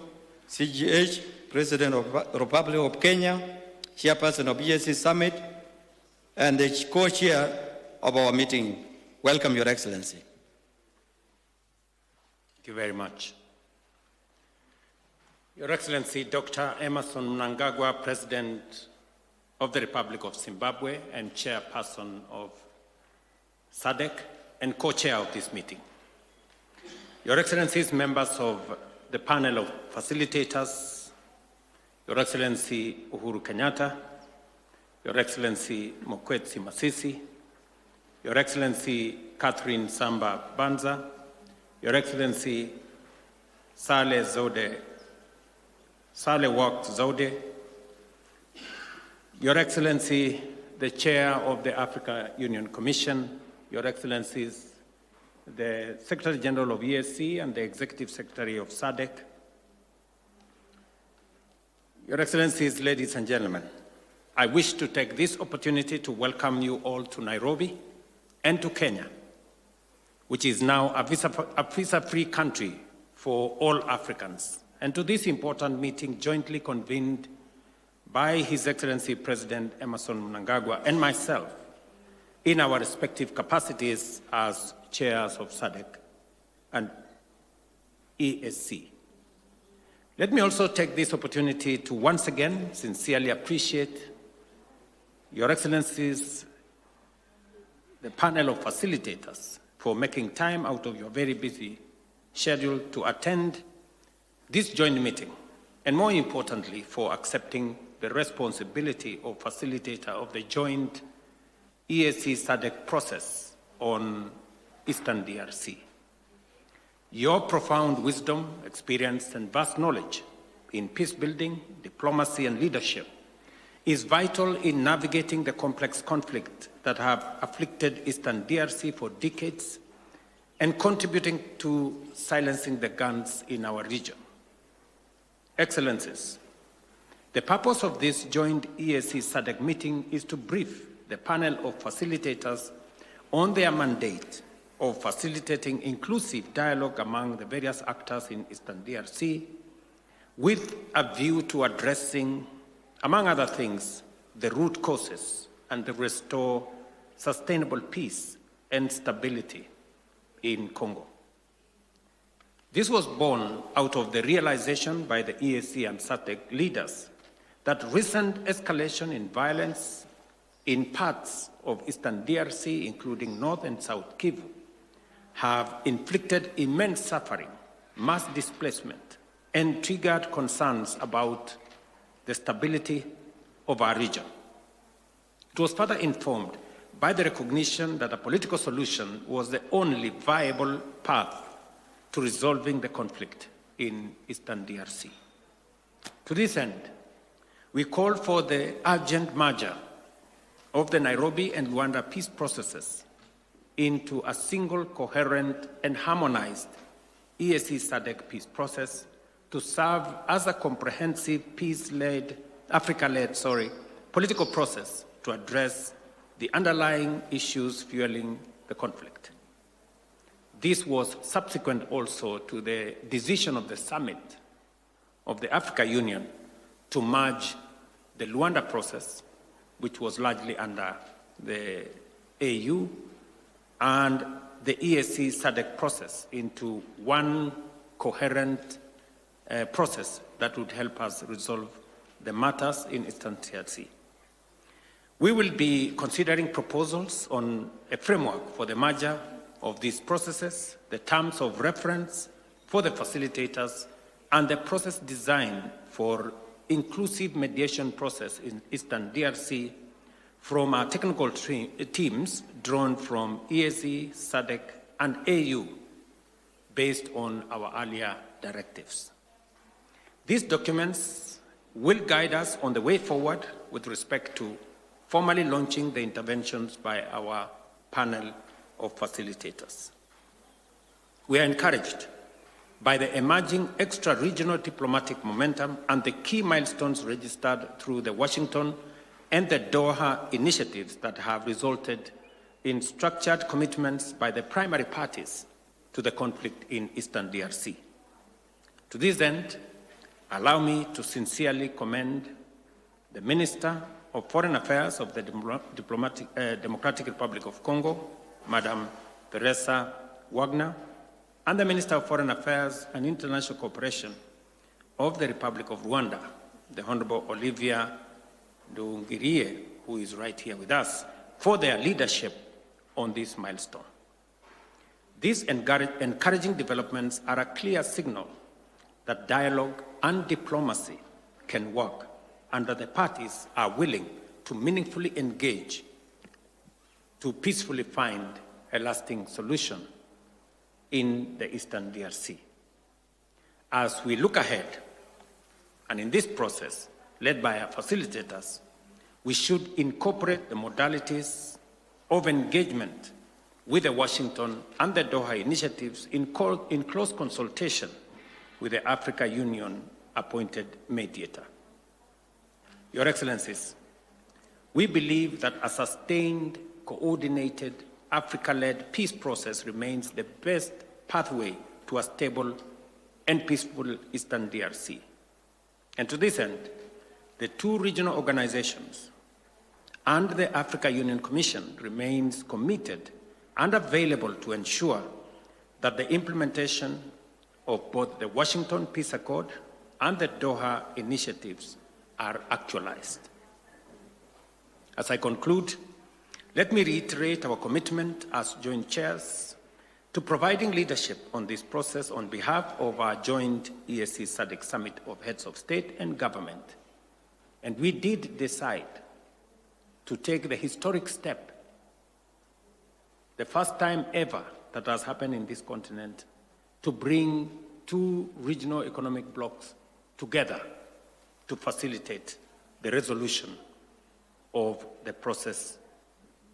CGH, President of the Republic of Kenya, Chairperson of EAC Summit, and the co-chair of our meeting. Welcome, Your Excellency. Thank you very much. Your Excellency, Dr. Emmerson Mnangagwa, President of the Republic of Zimbabwe and Chairperson of SADC and co-chair of this meeting. Your Excellencies, members of the panel of facilitators, Your Excellency Uhuru Kenyatta, Your Excellency Mokwetsi Masisi, Your Excellency Catherine Samba Banza, Your Excellency Saleh Wak Zode, Your Excellency, the Chair of the African Union Commission, Your Excellencies, the Secretary General of EAC and the Executive Secretary of SADC, Your Excellencies, ladies and gentlemen, I wish to take this opportunity to welcome you all to Nairobi and to Kenya, which is now a visa-free country for all Africans, and to this important meeting jointly convened by His Excellency President Emmerson Mnangagwa and myself in our respective capacities as chairs of SADC and EAC. Let me also take this opportunity to once again sincerely appreciate Your Excellencies, the panel of facilitators, for making time out of your very busy schedule to attend this joint meeting, and more importantly, for accepting the responsibility of facilitator of the joint EAC-SADC process on Eastern DRC. Your profound wisdom, experience, and vast knowledge in peace building, diplomacy, and leadership is vital in navigating the complex conflict that have afflicted Eastern DRC for decades and contributing to silencing the guns in our region. Excellencies, the purpose of this joint EAC-SADC meeting is to brief the panel of facilitators on their mandate of facilitating inclusive dialogue among the various actors in Eastern DRC with a view to addressing, among other things, the root causes and to restore sustainable peace and stability in Congo. This was born out of the realization by the EAC and SADC leaders that recent escalation in violence in parts of Eastern DRC, including North and South Kivu, have inflicted immense suffering, mass displacement, and triggered concerns about the stability of our region. It was further informed by the recognition that a political solution was the only viable path to resolving the conflict in Eastern DRC. To this end, we called for the urgent merger of the Nairobi and Luanda peace processes into a single, coherent, and harmonized EAC SADC peace process to serve as a comprehensive Africa-led political process to address the underlying issues fueling the conflict. This was subsequent also to the decision of the summit of the Africa Union to merge the Luanda process, which was largely under the AU, and the EAC SADC process into one coherent process that would help us resolve the matters in Eastern DRC. We will be considering proposals on a framework for the merger of these processes, the terms of reference for the facilitators, and the process design for inclusive mediation process in Eastern DRC from our technical teams drawn from EAC, SADC, and AU based on our earlier directives. These documents will guide us on the way forward with respect to formally launching the interventions by our panel of facilitators. We are encouraged by the emerging extra-regional diplomatic momentum and the key milestones registered through the Washington and the Doha initiatives that have resulted in structured commitments by the primary parties to the conflict in Eastern DRC. To this end, allow me to sincerely commend the Minister of Foreign Affairs of the Democratic Republic of Congo, Madam Teresa Wagner, and the Minister of Foreign Affairs and International Cooperation of the Republic of Rwanda, the Honorable Olivia Nduhungirehe, who is right here with us, for their leadership on this milestone. These encouraging developments are a clear signal that dialogue and diplomacy can work, and that the parties are willing to meaningfully engage to peacefully find a lasting solution in the Eastern DRC. As we look ahead, and in this process, led by our facilitators, we should incorporate the modalities of engagement with the Washington and the Doha initiatives in close consultation with the Africa Union appointed mediator. Your Excellencies, we believe that a sustained, coordinated, Africa-led peace process remains the best pathway to a stable and peaceful Eastern DRC. And to this end, the two regional organizations and the Africa Union Commission remains committed and available to ensure that the implementation of both the Washington Peace Accord and the Doha initiatives are actualized. As I conclude, let me reiterate our commitment as joint chairs to providing leadership on this process on behalf of our joint EAC SADC Summit of Heads of State and Government. And we did decide to take the historic step, the first time ever that has happened in this continent, to bring two regional economic blocs together to facilitate the resolution of the process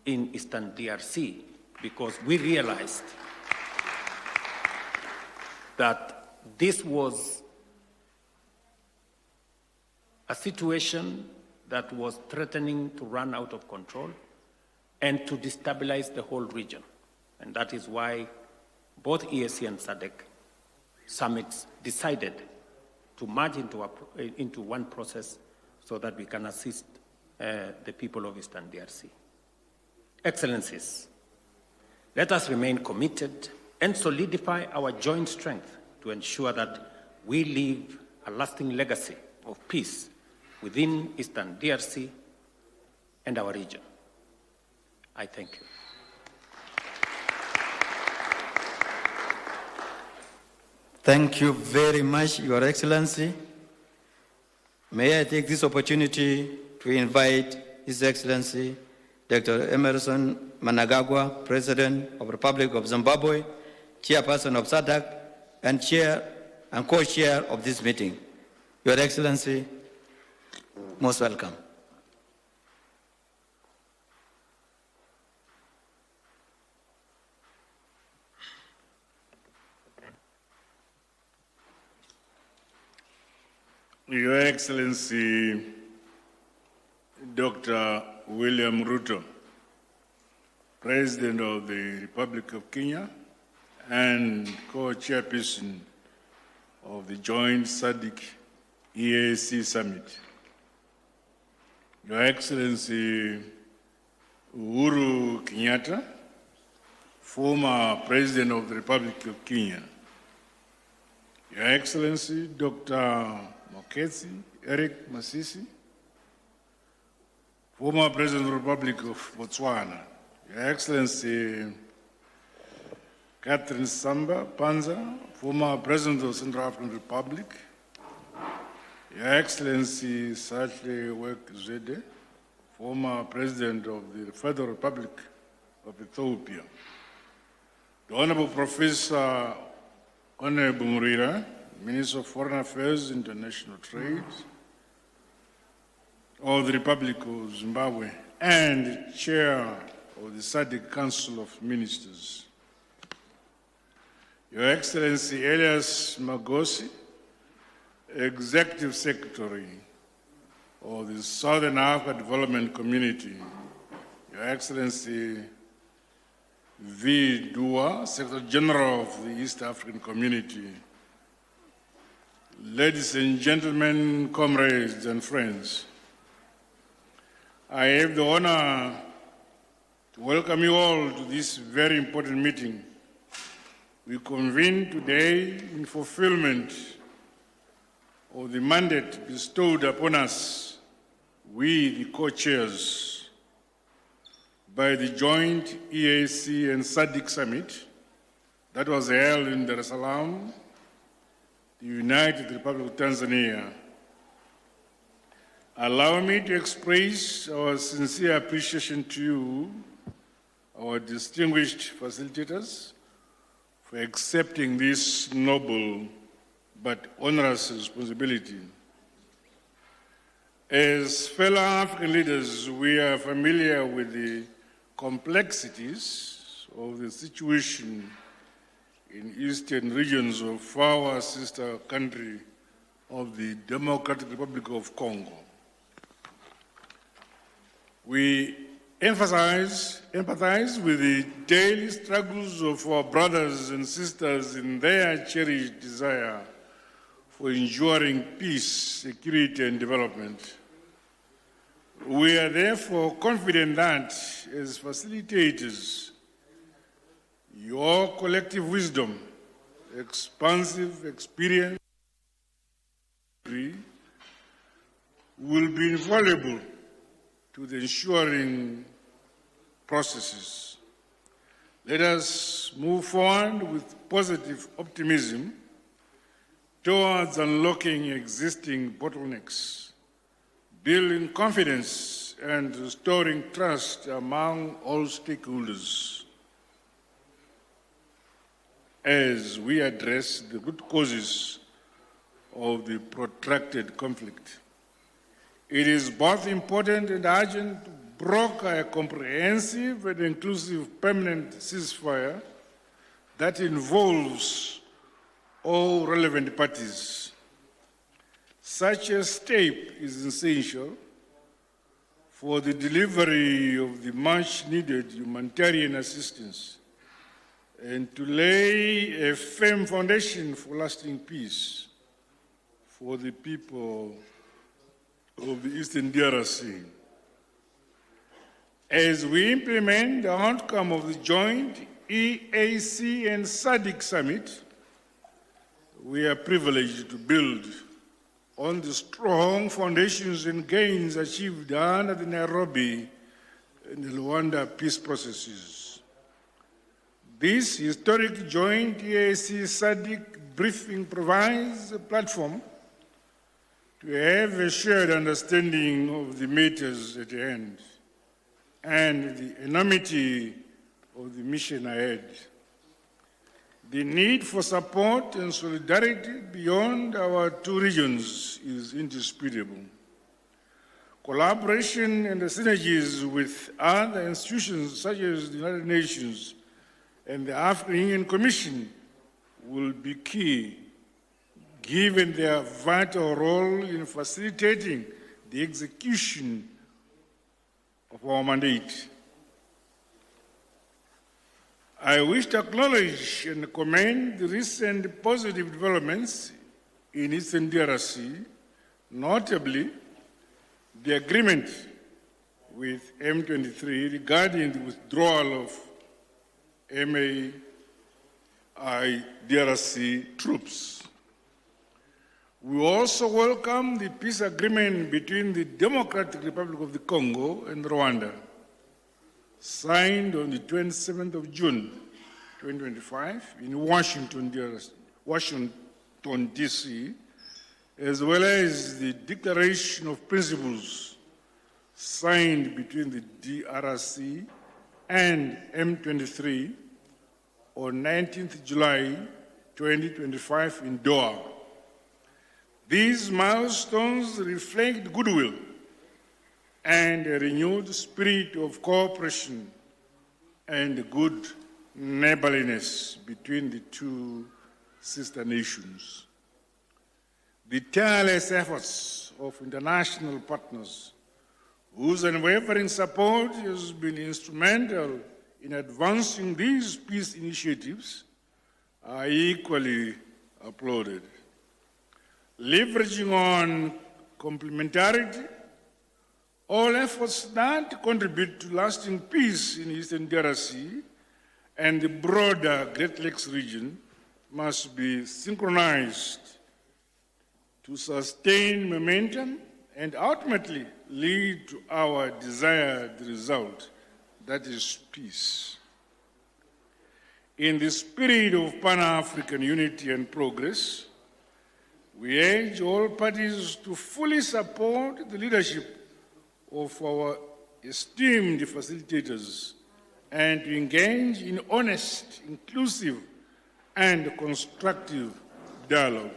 in Eastern DRC, because we realized that this was a situation that was threatening to run out of control and to destabilize the whole region. And that is why both EAC and SADC summits decided to merge into one process so that we can assist the people of Eastern DRC. Excellencies, let us remain committed and solidify our joint strength to ensure that we leave a lasting legacy of peace within Eastern DRC and our region. I thank you. Thank you very much, Your Excellency. May I take this opportunity to invite His Excellency Dr. Emerson Mnangagwa, President of the Republic of Zimbabwe, Chairperson of SADC, and Chair and Co-Chair of this meeting. Your Excellency, most welcome. Your Excellency, Dr. William Ruto, President of the Republic of Kenya and co-chairperson of the joint SADC EAC Summit. Your Excellency, Uhuru Kenyatta, former President of the Republic of Kenya. Your Excellency, Dr. Moketsi Eric Masisi, former President of the Republic of Botswana. Your Excellency, Catherine Samba Panza, former President of the Central African Republic. Your Excellency, Sahle-Work Zewde, former President of the Federal Republic of Ethiopia. The Honorable Professor Honorable Murira, Minister of Foreign Affairs, International Trade of the Republic of Zimbabwe, and Chair of the SADC Council of Ministers. Your Excellency Elias Magosi, Executive Secretary of the Southern Africa Development Community. Your Excellency V. Dua, Secretary General of the East African Community. Ladies and gentlemen, comrades and friends, I have the honor to welcome you all to this very important meeting. We convene today in fulfillment of the mandate bestowed upon us, we the co-chairs, by the joint EAC and SADC Summit that was held in Dar es Salaam, the United Republic of Tanzania. Allow me to express our sincere appreciation to you, our distinguished facilitators, for accepting this noble but onerous responsibility. As fellow African leaders, we are familiar with the complexities of the situation in eastern regions of our sister country of the Democratic Republic of Congo. We empathize with the daily struggles of our brothers and sisters in their cherished desire for enduring peace, security, and development. We are therefore confident that, as facilitators, your collective wisdom, expansive experience, will be invaluable to the ensuring processes. Let us move forward with positive optimism towards unlocking existing bottlenecks, building confidence, and restoring trust among all stakeholders as we address the root causes of the protracted conflict. It is both important and urgent to broker a comprehensive and inclusive permanent ceasefire that involves all relevant parties. Such a step is essential for the delivery of the much-needed humanitarian assistance and to lay a firm foundation for lasting peace for the people of the Eastern DRC. As we implement the outcome of the joint EAC and SADC Summit, we are privileged to build on the strong foundations and gains achieved under the Nairobi and the Rwanda peace processes. This historic joint EAC SADC briefing provides a platform to have a shared understanding of the matters at hand and the enormity of the mission ahead. The need for support and solidarity beyond our two regions is indisputable. Collaboration and the synergies with other institutions such as the United Nations and the African Union Commission will be key, given their vital role in facilitating the execution of our mandate. I wish to acknowledge and commend the recent positive developments in Eastern DRC, notably the agreement with M23 regarding the withdrawal of DRC troops. We also welcome the peace agreement between the Democratic Republic of the Congo and Rwanda, signed on the 27th of June, 2025 in Washington, D.C., as well as the Declaration of Principles signed between the DRC and M23 on 19th July, 2025 in Doha. These milestones reflect goodwill and a renewed spirit of cooperation and good neighborliness between the two sister nations. The tireless efforts of international partners, whose unwavering support has been instrumental in advancing these peace initiatives, are equally applauded. Leveraging on complementarity, all efforts that contribute to lasting peace in Eastern DRC and the broader Great Lakes region must be synchronized to sustain momentum and ultimately lead to our desired result, that is peace. In the spirit of Pan-African unity and progress, we urge all parties to fully support the leadership of our esteemed facilitators and to engage in honest, inclusive, and constructive dialogue.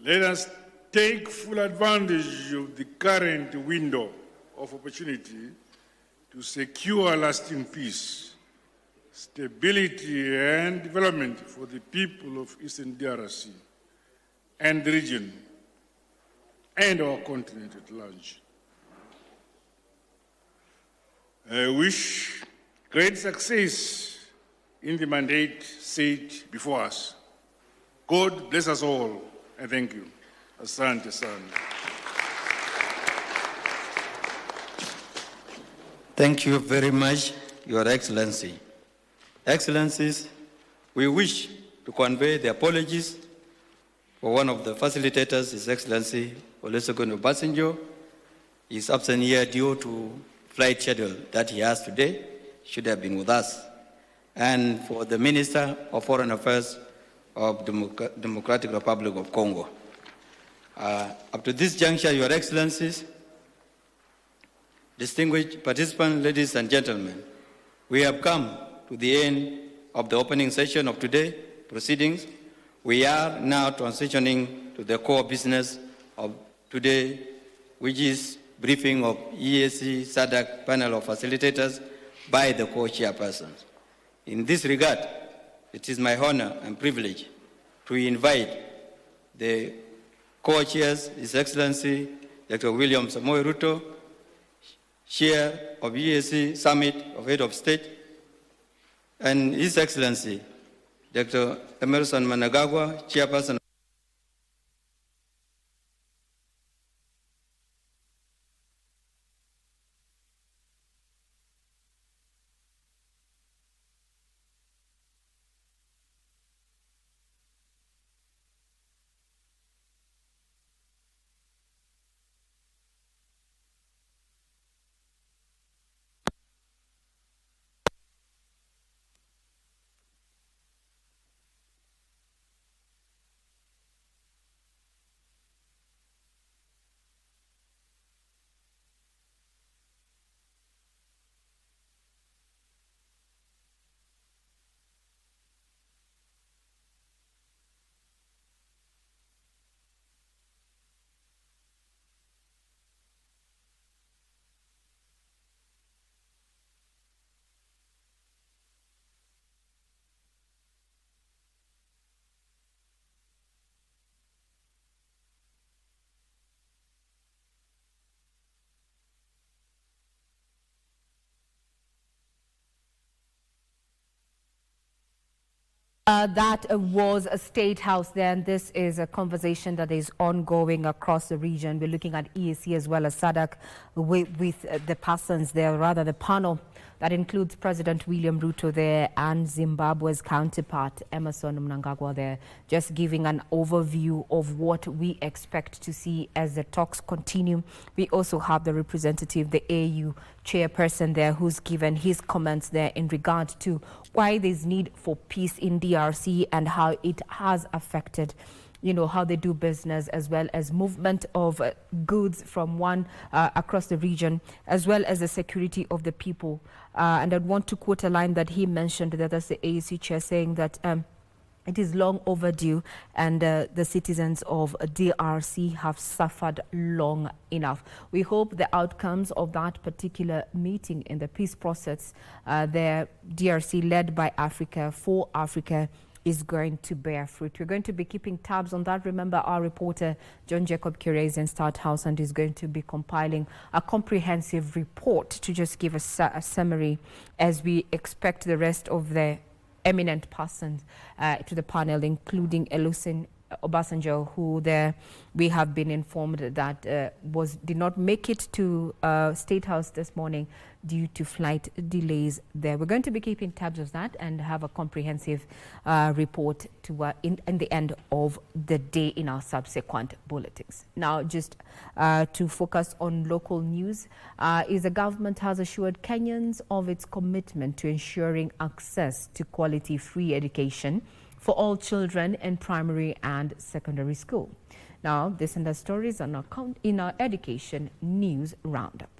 Let us take full advantage of the current window of opportunity to secure lasting peace, stability, and development for the people of Eastern DRC and the region and our continent at large. I wish great success in the mandate set before us. God bless us all, and thank you. Asante sana. Thank you very much, Your Excellency. Excellencies, we wish to convey the apologies for one of the facilitators, His Excellency Olusegun Obasanjo. He is absent here due to flight schedule that he has today, should have been with us. And for the Minister of Foreign Affairs of Democratic Republic of Congo. Up to this juncture, Your Excellencies, distinguished participants, ladies and gentlemen, we have come to the end of the opening session of today's proceedings. We are now transitioning to the core business of today, which is briefing of EAC SADC panel of facilitators by the co-chairpersons. In this regard, it is my honor and privilege to invite the co-chairs, His Excellency Dr. William Samoei Ruto, Chair of EAC Summit of Head of State, and His Excellency Dr. Emerson Mnangagwa, Chairperson That was a State House there, and this is a conversation that is ongoing across the region. We're looking at EAC as well as SADC with the persons there, rather the panel that includes President William Ruto there and Zimbabwe's counterpart Emmerson Mnangagwa there, just giving an overview of what we expect to see as the talks continue. We also have the representative, the AU chairperson there, who's given his comments there in regard to why there's need for peace in DRC and how it has affected, you know, how they do business, as well as movement of goods from one across the region, as well as the security of the people. And I'd want to quote a line that he mentioned, that that's the AUC chair, saying that it is long overdue, and the citizens of DRC have suffered long enough. We hope the outcomes of that particular meeting in the peace process, the DRC led by Africa, for Africa, is going to bear fruit. We're going to be keeping tabs on that. Remember, our reporter, John Jacob Kure, is in Start House and is going to be compiling a comprehensive report to just give us a summary as we expect the rest of the eminent persons to the panel, including Olusegun Obasanjo, who we have been informed that did not make it to State House this morning due to flight delays there. We're going to be keeping tabs of that and have a comprehensive report to in the end of the day in our subsequent bulletins. Now, just to focus on local news, is the government has assured Kenyans of its commitment to ensuring access to quality free education for all children in primary and secondary school. Now, this and the stories are in our education news roundup.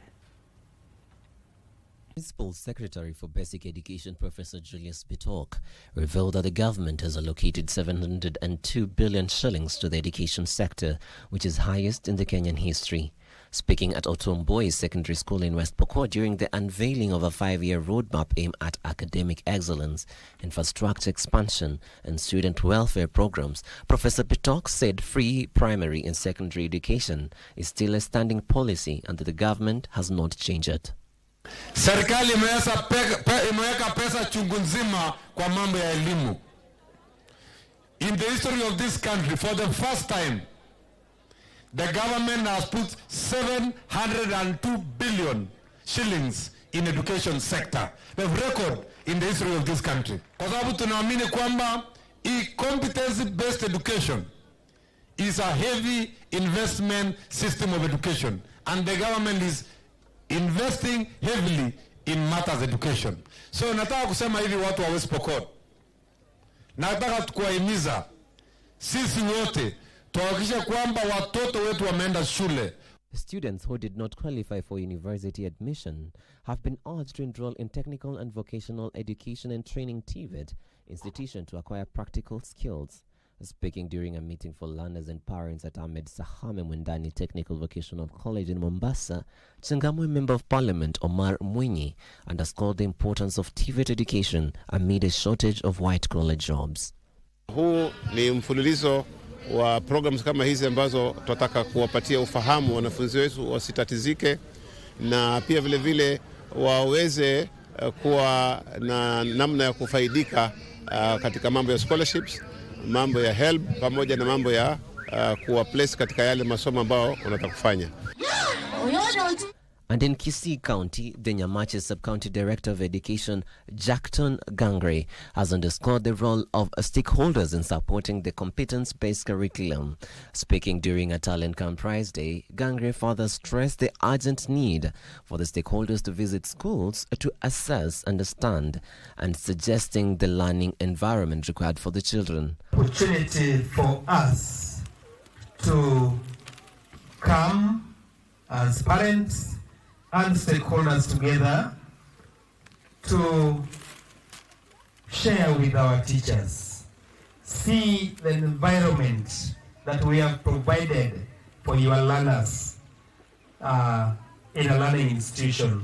Principal Secretary for Basic Education, Professor Julius Bitok, revealed that the government has allocated 702 billion shillings to the education sector, which is highest in the Kenyan history. Speaking at Otom Boys Secondary School in West Pokot during the unveiling of a 5-year roadmap aimed at academic excellence, infrastructure expansion, and student welfare programs, Professor Bitok said free primary and secondary education is still a standing policy and that the government has not changed it. Serikali imeweka pesa chungu nzima kwa mambo ya elimu. In the history of this country, for the first time, the government has put 702 billion shillings in education sector. The record in the history of this country. Kwa sababu tunaamini kwamba competency-based education is a heavy investment system of education, and the government is investing heavily in matters education. So nataka kusema hivi watu wa West Pokot, nataka kuwahimiza sisi wote tuhakikishe kwamba watoto wetu wameenda shule. Students who did not qualify for university admission have been urged to enroll in Technical and Vocational Education and Training TVET institution to acquire practical skills. Speaking during a meeting for learners and parents at Ahmed Sahame Mwendani Technical Vocational College in Mombasa, Changamwe Member of Parliament Omar Mwinyi underscored the importance of TVET education amid a shortage of white-collar jobs. Huu ni mfululizo wa programs kama hizi ambazo tunataka kuwapatia ufahamu wanafunzi wetu wasitatizike, na pia vile vile waweze kuwa na namna ya kufaidika katika mambo ya scholarships, mambo ya help, pamoja na mambo ya kuwa place katika yale masomo ambao wanataka kufanya. And in Kisii County, the Nyamache Sub-County Director of Education, Jackton Gangre, has underscored the role of stakeholders in supporting the competence-based curriculum. Speaking during a Talent Camp Prize Day, Gangre further stressed the urgent need for the stakeholders to visit schools to assess, understand, and suggesting the learning environment required for the children. Opportunity for us to come as parents and stakeholders together to share with our teachers, see the environment that we have provided for your learners in a learning institution.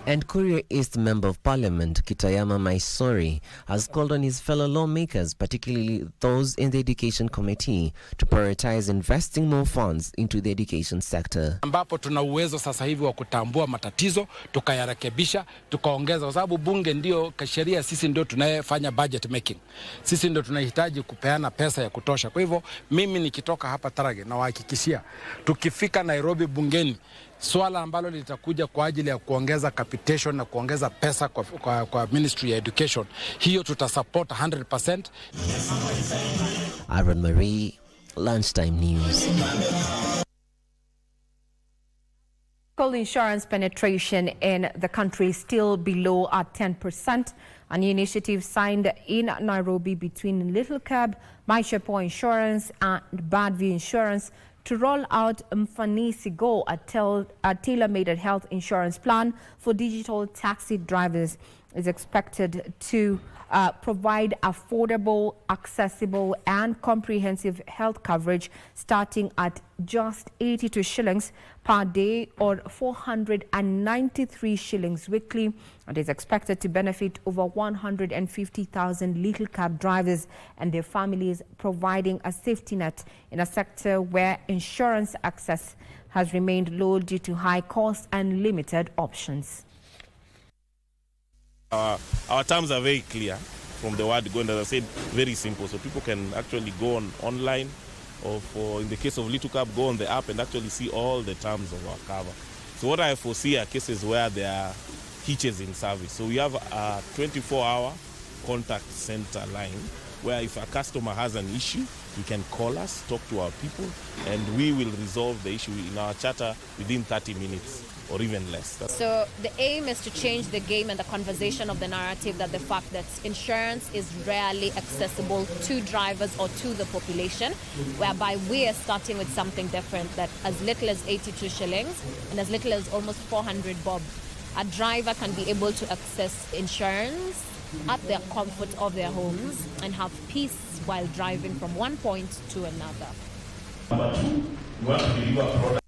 And Kuria East Member of Parliament Kitayama Maisori has called on his fellow lawmakers, particularly those in the Education Committee, to prioritize investing more funds into the education sector. Ambapo tuna uwezo sasa hivi wa kutambua matatizo, tukayarekebisha, tukaongeza, kwa sababu bunge ndio kisheria, sisi ndio tunayefanya budget making. Sisi ndio tunahitaji kupeana pesa ya kutosha. Kwa hivyo mimi nikitoka hapa Tarage na wahakikishia tukifika Nairobi bungeni, swala ambalo litakuja kwa ajili ya kuongeza capitation na kuongeza pesa kwa Ministry ya Education, hiyo tutasupport 100%. Aaron Marie, Lunchtime News. Insurance penetration in the country is still below at 10%. An initiative signed in Nairobi between Little Cab, MyShapo Insurance and Badview Insurance to roll out Mfanisi Go, a tailor-made health insurance plan for digital taxi drivers, is expected to provide affordable, accessible and comprehensive health coverage starting at just 82 shillings per day or 493 shillings weekly, and is expected to benefit over 150,000 little cab drivers and their families, providing a safety net in a sector where insurance access has remained low due to high costs and limited options. Our terms are very clear from the word go, and as I said, very simple. So people can actually go online, or for in the case of Little Cab, go on the app and actually see all the terms of our cover. So what I foresee are cases where there are hitches in service. So we have a 24-hour contact center line where if a customer has an issue, he can call us, talk to our people, and we will resolve the issue in our charter within 30 minutes. Or even less. So the aim is to change the game and the conversation of the narrative that the fact that insurance is rarely accessible to drivers or to the population, whereby we are starting with something different, that as little as 82 shillings and as little as almost 400 bob, a driver can be able to access insurance at the comfort of their homes and have peace while driving from one point to another. Number two, we want to deliver a product.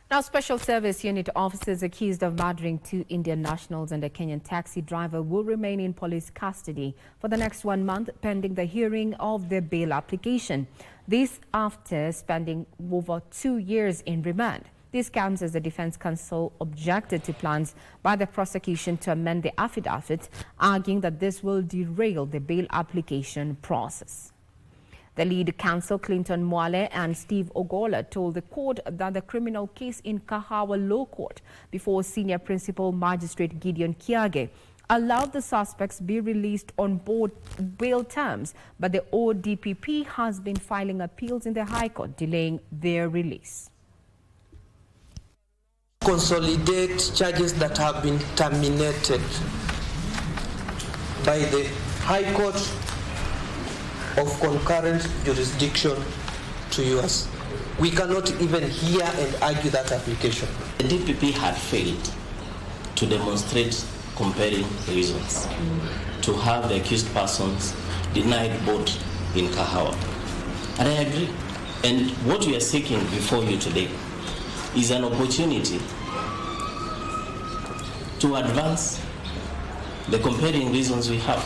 Now, Special Service Unit officers accused of murdering 2 Indian nationals and a Kenyan taxi driver will remain in police custody for the next 1 month pending the hearing of their bail application. This after spending over 2 years in remand. This comes as the Defense Counsel objected to plans by the prosecution to amend the affidavit, arguing that this will derail the bail application process. The lead counsel, Clinton Mwale and Steve Ogola, told the court that the criminal case in Kahawa Law Court before Senior Principal Magistrate Gideon Kiage allowed the suspects be released on board bail terms, but the ODPP has been filing appeals in the High Court, delaying their release. Consolidate charges that have been terminated by the High Court of concurrent jurisdiction to yours. We cannot even hear and argue that application. The DPP had failed to demonstrate compelling reasons to have the accused persons denied board in Kahawa. And I agree. And what we are seeking before you today is an opportunity to advance the compelling reasons we have.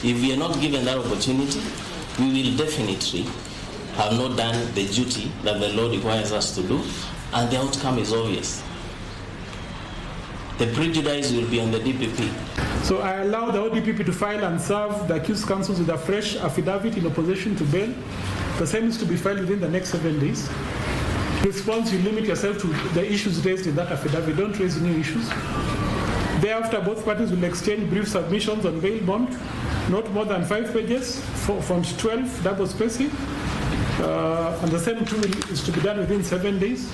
If we are not given that opportunity, we will definitely have not done the duty that the law requires us to do, and the outcome is obvious. The prejudice will be on the DPP. So I allow the ODPP to file and serve the accused counsels with a fresh affidavit in opposition to bail. The same is to be filed within the next 7 days. Response, you limit yourself to the issues raised in that affidavit. Don't raise new issues. Thereafter, both parties will exchange brief submissions on bail bond, not more than 5 pages, font 12, double spacing, and the same too is to be done within 7 days.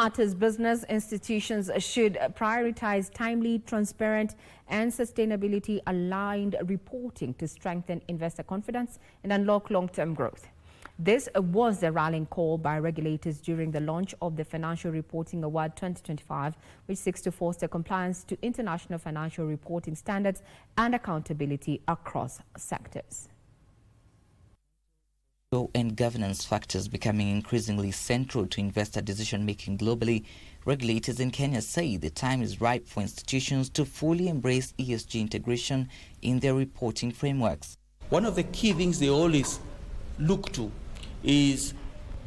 matters business, institutions should prioritize timely, transparent and sustainability-aligned reporting to strengthen investor confidence and unlock long-term growth. This was the rallying call by regulators during the launch of the Financial Reporting Award 2025, which seeks to foster compliance to international financial reporting standards and accountability across sectors. And governance factors becoming increasingly central to investor decision-making globally, regulators in Kenya say the time is ripe for institutions to fully embrace ESG integration in their reporting frameworks. One of the key things they always look to is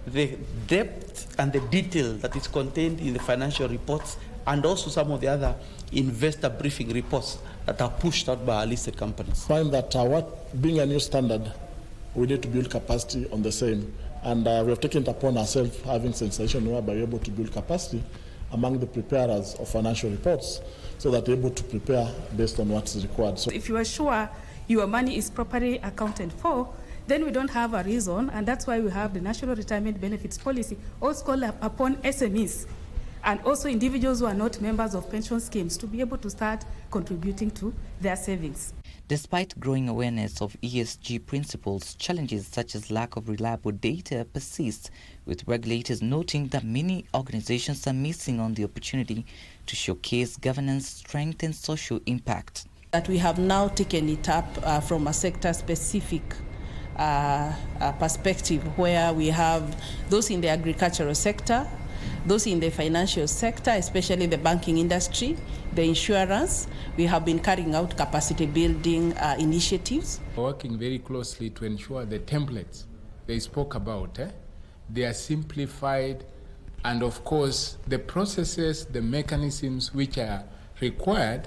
the depth and the detail that is contained in the financial reports and also some of the other investor briefing reports that are pushed out by our listed companies. Find that being a new standard, we need to build capacity on the same. And we have taken it upon ourselves having sensation whereby we're able to build capacity among the preparers of financial reports so that they're able to prepare based on what is required. So if you are sure your money is properly accounted for, then we don't have a reason, and that's why we have the National Retirement Benefits Policy, also called upon SMEs and also individuals who are not members of pension schemes to be able to start contributing to their savings. Despite growing awareness of ESG principles, challenges such as lack of reliable data persist, with regulators noting that many organizations are missing on the opportunity to showcase governance strength and social impact. That we have now taken it up from a sector-specific perspective, where we have those in the agricultural sector, those in the financial sector, especially the banking industry, the insurance. We have been carrying out capacity building initiatives. Working very closely to ensure the templates they spoke about, they are simplified, and of course the processes, the mechanisms which are required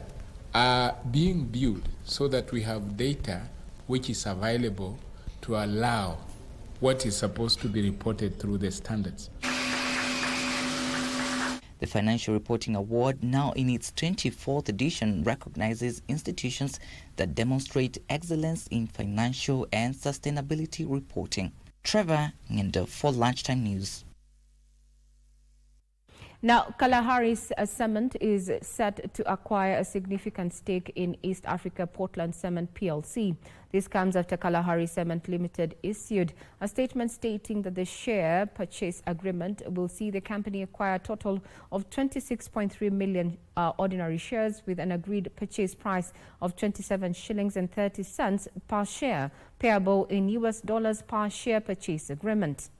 are being built so that we have data which is available to allow what is supposed to be reported through the standards. The Financial Reporting Award, now in its 24th edition, recognizes institutions that demonstrate excellence in financial and sustainability reporting. Trevor Ngendo for Lunchtime News. Now, Kalahari Cement is set to acquire a significant stake in East Africa Portland Cement PLC. This comes after Kalahari Cement Limited issued a statement stating that the share purchase agreement will see the company acquire a total of 26.3 million ordinary shares with an agreed purchase price of 27 shillings and 30 cents per share, payable in US dollars per share purchase agreement.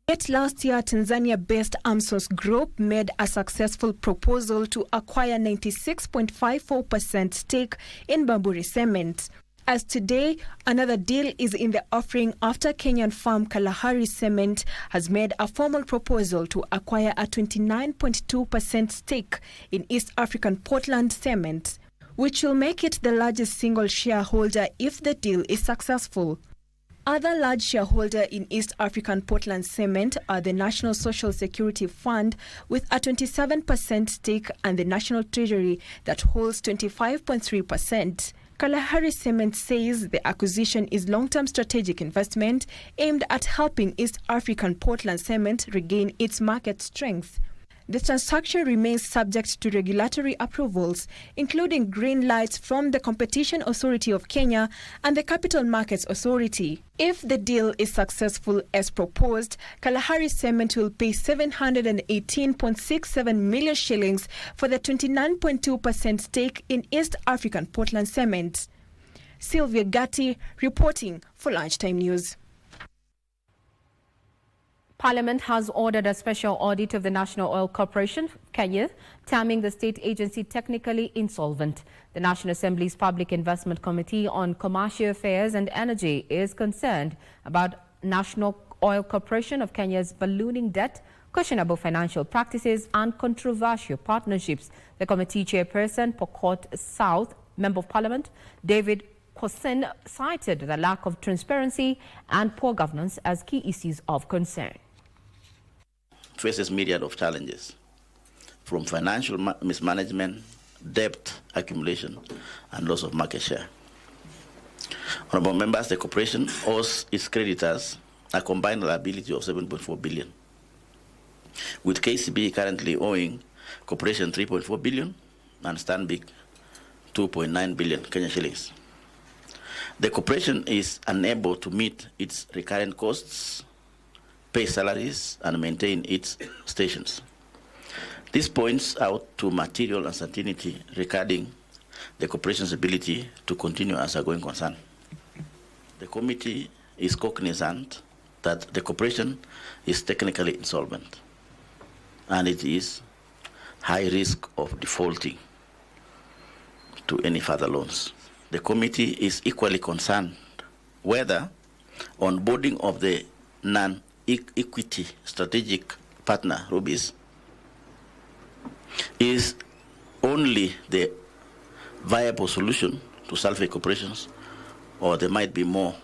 Yet last year, Tanzania-based Amsos Group made a successful proposal to acquire 96.54% stake in Bamburi Cement. As today, another deal is in the offering after Kenyan firm Kalahari Cement has made a formal proposal to acquire a 29.2% stake in East African Portland Cement, which will make it the largest single shareholder if the deal is successful. Other large shareholders in East African Portland Cement are the National Social Security Fund with a 27% stake and the National Treasury that holds 25.3%. Kalahari Cement says the acquisition is long-term strategic investment aimed at helping East African Portland Cement regain its market strength. The transaction remains subject to regulatory approvals, including green lights from the Competition Authority of Kenya and the Capital Markets Authority. If the deal is successful as proposed, Kalahari Cement will pay 718.67 million shillings for the 29.2% stake in East African Portland Cement. Sylvia Gatti reporting for Lunchtime News. Parliament has ordered a special audit of the National Oil Corporation of Kenya, terming the state agency technically insolvent. The National Assembly's Public Investment Committee on Commercial Affairs and Energy is concerned about National Oil Corporation of Kenya's ballooning debt, questionable financial practices and controversial partnerships. The committee chairperson, Pokot South Member of Parliament, David Kosin, cited the lack of transparency and poor governance as key issues of concern. Faces myriad of challenges, from financial mismanagement, debt accumulation, and loss of market share. Honorable members, the corporation owes its creditors a combined liability of 7.4 billion. with KCB currently owing Corporation 3.4 billion and Stanbic 2.9 billion Kenya shillings. The corporation is unable to meet its recurrent costs, pay salaries, and maintain its stations. This points out to material uncertainty regarding the corporation's ability to continue as a going concern. The committee is cognizant that the corporation is technically insolvent and it is high risk of defaulting to any further loans. The committee is equally concerned whether onboarding of the non-equity strategic partner, Rubis, is only the viable solution to salvage corporations, or there might be more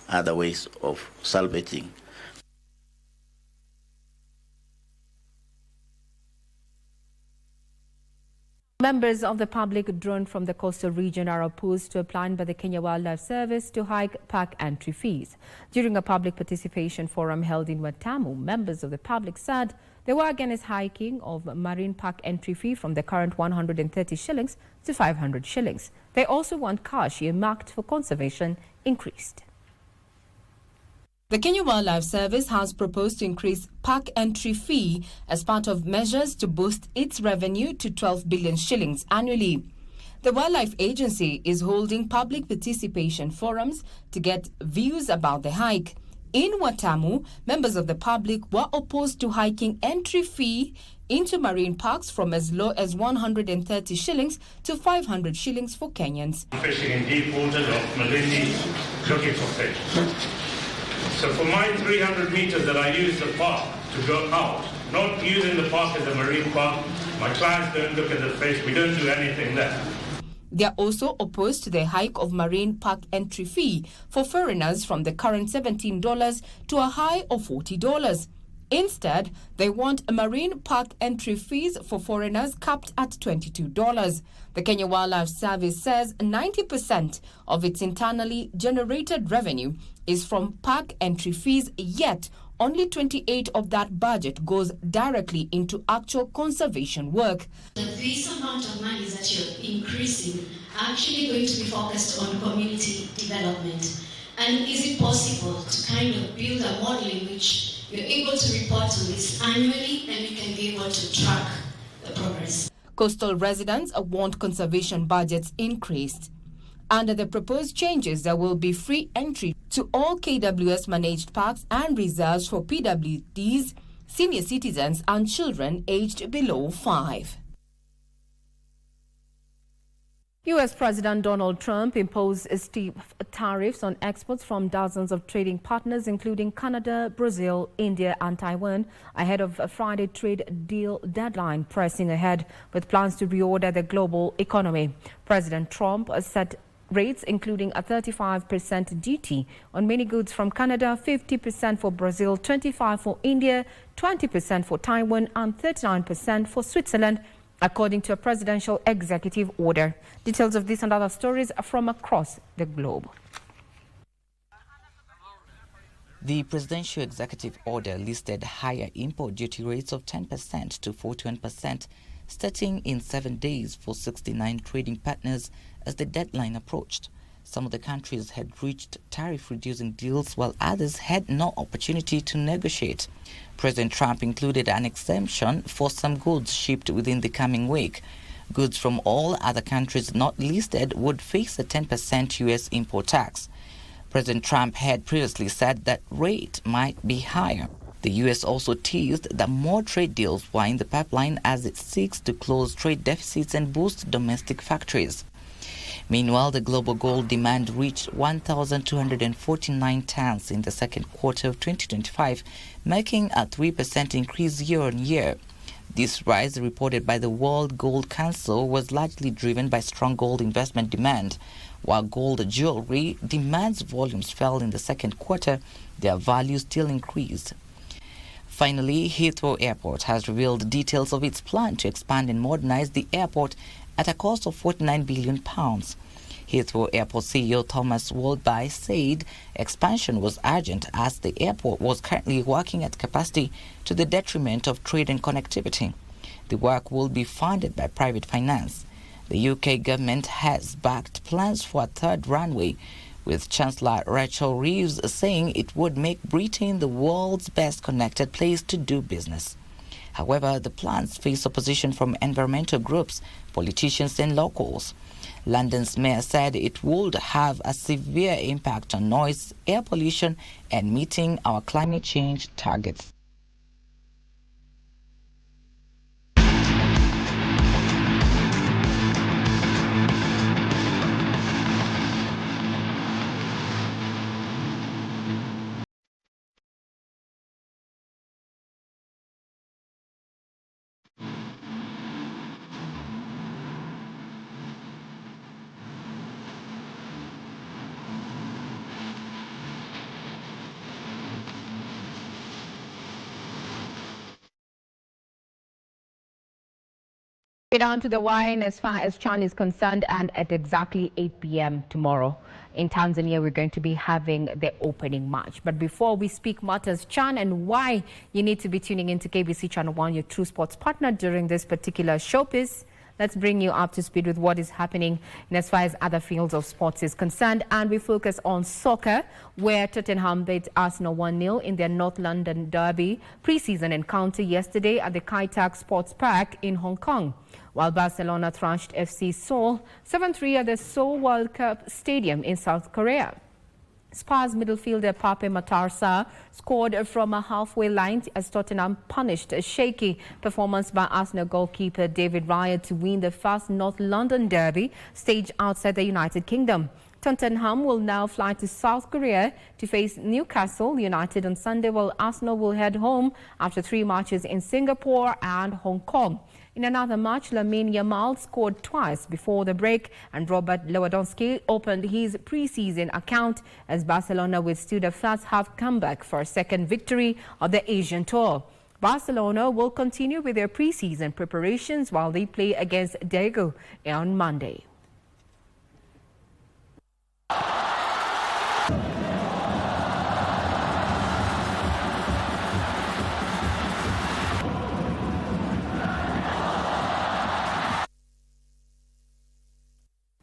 other ways of salvaging. Members of the public drawn from the coastal region are opposed to a plan by the Kenya Wildlife Service to hike park entry fees. During a public participation forum held in Watamu, members of the public said they were against hiking of marine park entry fee from the current 130 shillings to 500 shillings. They also want cash earmarked for conservation increased. The Kenya Wildlife Service has proposed to increase park entry fee as part of measures to boost its revenue to 12 billion shillings annually. The Wildlife Agency is holding public participation forums to get views about the hike. In Watamu, members of the public were opposed to hiking entry fee into marine parks from as low as 130 shillings to 500 shillings for Kenyans. Fishing in deep waters of Malindi, looking for fish. So for my 300 meters that I use the park to go out, not using the park as a marine park, my clients don't look at the fish, we don't do anything there. They are also opposed to the hike of marine park entry fee for foreigners from the current $17 to a high of $40. Instead, they want marine park entry fees for foreigners capped at $22. The Kenya Wildlife Service says 90% of its internally generated revenue is from park entry fees, yet only 28% of that budget goes directly into actual conservation work. This amount of money that you're increasing are actually going to be focused on community development. And is it possible to kind of build a model in which you're able to report on this annually and you can be able to track the progress? Coastal residents want conservation budgets increased. Under the proposed changes, there will be free entry to all KWS-managed parks and reserves for PWDs, senior citizens and children aged below 5. U.S. President Donald Trump imposed steep tariffs on exports from dozens of trading partners, including Canada, Brazil, India and Taiwan, ahead of a Friday trade deal deadline pressing ahead with plans to reorder the global economy. President Trump set rates including a 35% duty on many goods from Canada, 50% for Brazil, 25% for India, 20% for Taiwan and 39% for Switzerland, according to a presidential executive order. Details of this and other stories are from across the globe. The presidential executive order listed higher import duty rates of 10% to 41%, starting in 7 days for 69 trading partners as the deadline approached. Some of the countries had reached tariff-reducing deals while others had no opportunity to negotiate. President Trump included an exemption for some goods shipped within the coming week. Goods from all other countries not listed would face a 10% U.S. import tax. President Trump had previously said that rate might be higher. The U.S. also teased that more trade deals were in the pipeline as it seeks to close trade deficits and boost domestic factories. Meanwhile, the global gold demand reached 1,249 tons in the second quarter of 2025, making a 3% increase year-on-year. This rise, reported by the World Gold Council, was largely driven by strong gold investment demand. While gold jewelry demand's volumes fell in the second quarter, their value still increased. Finally, Heathrow Airport has revealed details of its plan to expand and modernize the airport at a cost of £49 billion. Heathrow Airport CEO Thomas Waldby said expansion was urgent as the airport was currently working at capacity to the detriment of trade and connectivity. The work will be funded by private finance. The UK government has backed plans for a third runway, with Chancellor Rachel Reeves saying it would make Britain the world's best connected place to do business. However, the plans face opposition from environmental groups, politicians and locals. London's mayor said it would have a severe impact on noise, air pollution and meeting our climate change targets. On to the wine as far as Chan is concerned, and at exactly 8 p.m. tomorrow in Tanzania we're going to be having the opening match. But before we speak matters Chan and why you need to be tuning into KBC Channel 1, your true sports partner during this particular showpiece, let's bring you up to speed with what is happening in as far as other fields of sports is concerned. And we focus on soccer, where Tottenham beat Arsenal 1-0 in their North London derby pre-season encounter yesterday at the Kai Tak Sports Park in Hong Kong, while Barcelona thrashed FC Seoul 7-3 at the Seoul World Cup Stadium in South Korea. Spurs midfielder Pape Matar Sarr scored from a halfway line as Tottenham punished a shaky performance by Arsenal goalkeeper David Raya to win the first North London derby staged outside the United Kingdom. Tottenham will now fly to South Korea to face Newcastle United on Sunday, while Arsenal will head home after 3 matches in Singapore and Hong Kong. In another match, Lamine Yamal scored twice before the break, and Robert Lewandowski opened his pre-season account as Barcelona withstood a first-half comeback for a second victory of the Asian Tour. Barcelona will continue with their pre-season preparations while they play against Daegu on Monday.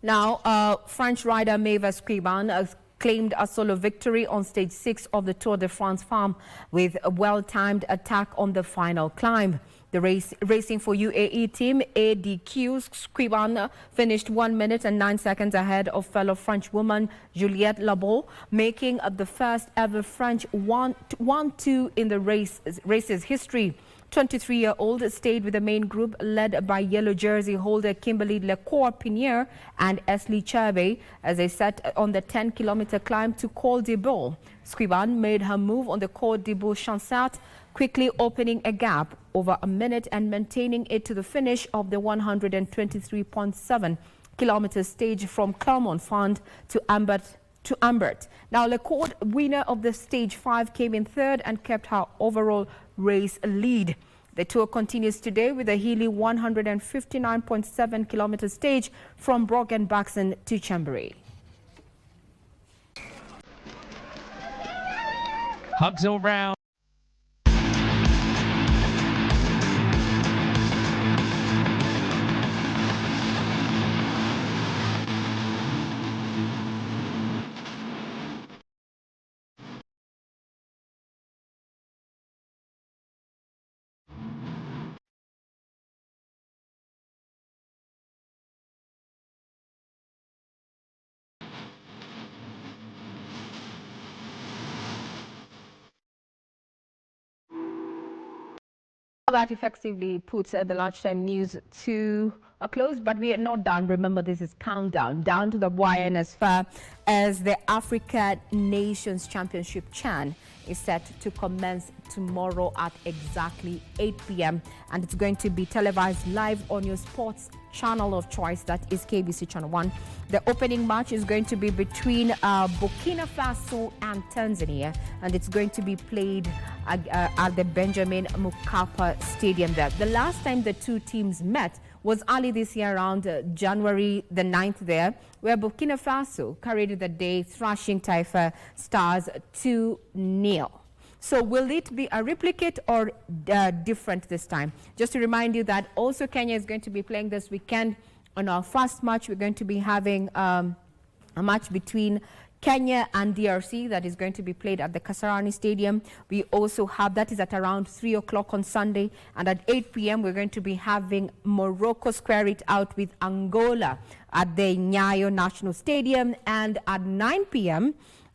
Now, French rider Mavis Scriban claimed a solo victory on stage 6 of the Tour de France Farm with a well-timed attack on the final climb. The racing for UAE team ADQ Scriban finished 1 minute and 9 seconds ahead of fellow French woman Juliette Labau, making the first ever French 1-2 in the race's history. 23-year-old stayed with the main group led by yellow jersey holder Kimberly Lecour-Pinier and Esli Cherbe as they set on the 10-kilometer climb to Col de Beau. Scriban made her move on the Col de Beau Chansat, quickly opening a gap over a minute and maintaining it to the finish of the 123.7-kilometer stage from Clermont-Ferrand to Ambert. Now, Lecour, winner of the stage 5, came in third and kept her overall race lead. The tour continues today with a hilly 159.7-kilometer stage from Brock-en-Baxen to Chambéry. Hugs all round. That effectively puts the lunchtime news to a close, but we are not done. Remember, this is countdown down to the wire, and as far as the Africa Nations Championship CHAN is set to commence tomorrow at exactly 8 p.m. and it's going to be televised live on your sports channel of choice, that is KBC Channel 1. The opening match is going to be between Burkina Faso and Tanzania, and it's going to be played at the Benjamin Mkapa Stadium there. The last time the two teams met was early this year around January the 9th there, where Burkina Faso carried the day, thrashing Taifa Stars 2-0. So will it be a replicate or different this time? Just to remind you that also Kenya is going to be playing this weekend. On our first match, we're going to be having a match between Kenya and DRC that is going to be played at the Kasarani Stadium. We also have, that is at around 3 o'clock on Sunday, and at 8 p.m. we're going to be having Morocco square it out with Angola at the Nyayo National Stadium, and at 9 p.m.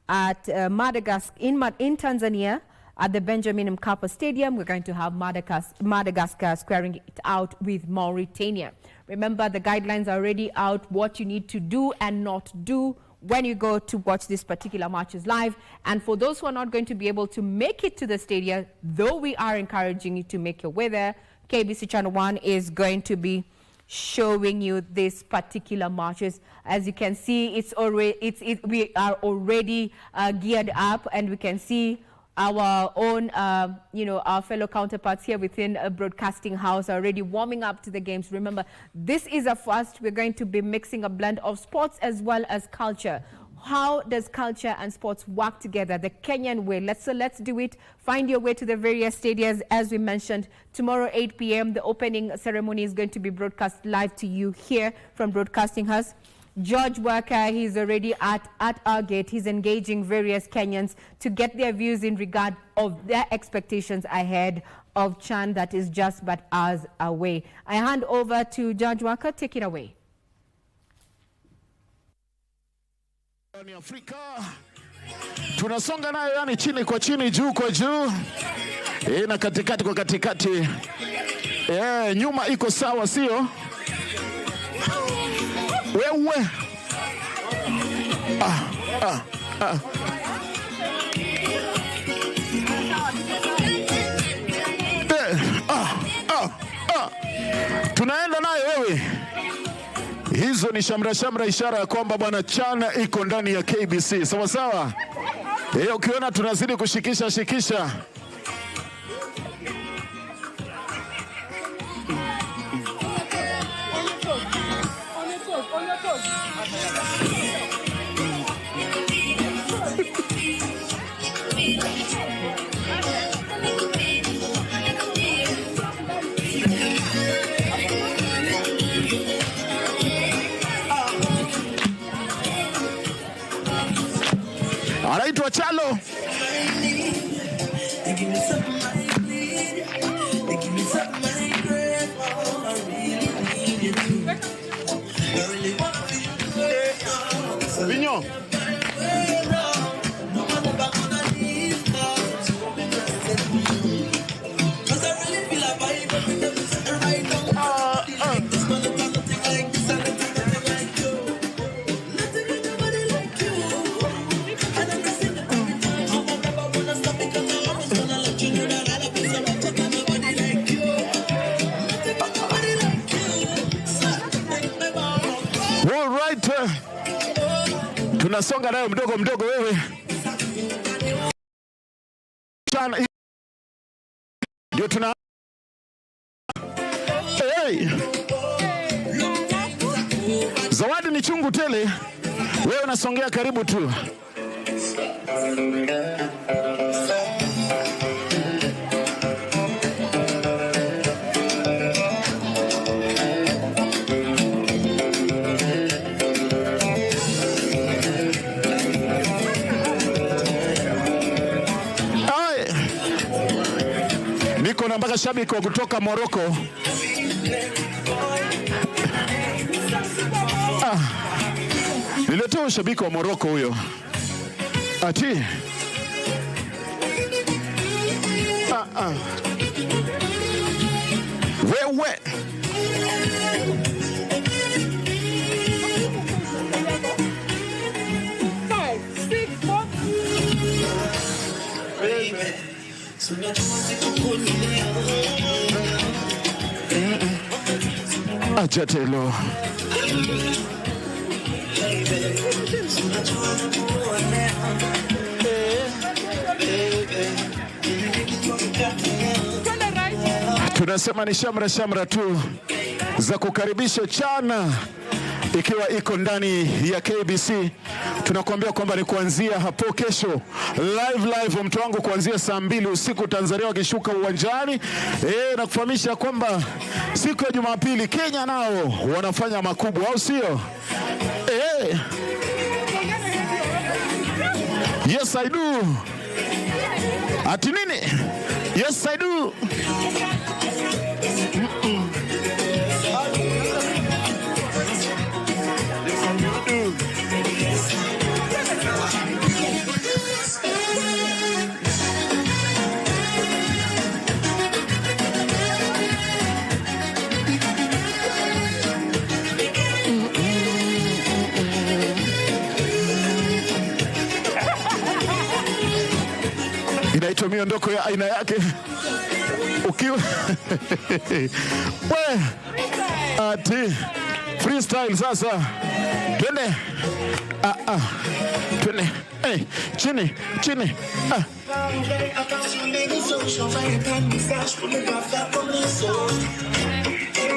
at Madagascar in Tanzania at the Benjamin Mkapa Stadium, we're going to have Madagascar squaring it out with Mauritania. Remember, the guidelines are already out, what you need to do and not do when you go to watch these particular matches live. And for those who are not going to be able to make it to the stadium, though we are encouraging you to make your way there, KBC Channel 1 is going to be showing you these particular matches. As you can see, we are already geared up, and we can see our own, our fellow counterparts here within a broadcasting house are already warming up to the games. Remember, this is a first. We're going to be mixing a blend of sports as well as culture. How does culture and sports work together? The Kenyan way. Let's do it. Find your way to the various stadiums. As we mentioned, tomorrow 8 p.m. the opening ceremony is going to be broadcast live to you here from Broadcasting House. George Walker, he's already at our gate. He's engaging various Kenyans to get their views in regard of their expectations ahead of CHAN that is just but hours away. I hand over to George Walker. Take it away. Afrika tunasonga nayo, yani chini kwa chini, juu kwa juu, na katikati kwa katikati. Nyuma iko sawa, sio? Wewe tunaenda naye wewe. Hizo ni shamra, ishara ya kwamba bwana CHAN iko ndani ya KBC. Sawa sawa. Ukiona tunazidi kushikisha. Anaitwa Chalo. Vinyo. Tunasonga nayo mdogo wewe. CHAN ndio tuna zawadi ni chungu tele. Wewe unasongea karibu tu. Niko mpaka shabiki wa kutoka Morocco. Niletea shabiki wa Morocco huyo. Ati. Wewe. Achatelo. Tunasema ni shamra tu. za kukaribisha chana ikiwa iko ndani ya KBC. Tunakuambia kwamba ni kuanzia hapo kesho live mtu wangu, kuanzia saa 2 usiku Tanzania wakishuka uwanjani. Na kufahamisha kwamba siku ya Jumapili Kenya nao wanafanya makubwa, au sio? Yes I do. Ati nini? Yes I do. Inaitwa miondoko ya aina yake. Ukiwa we ati freestyle sasa. Twende. Twende. Chini.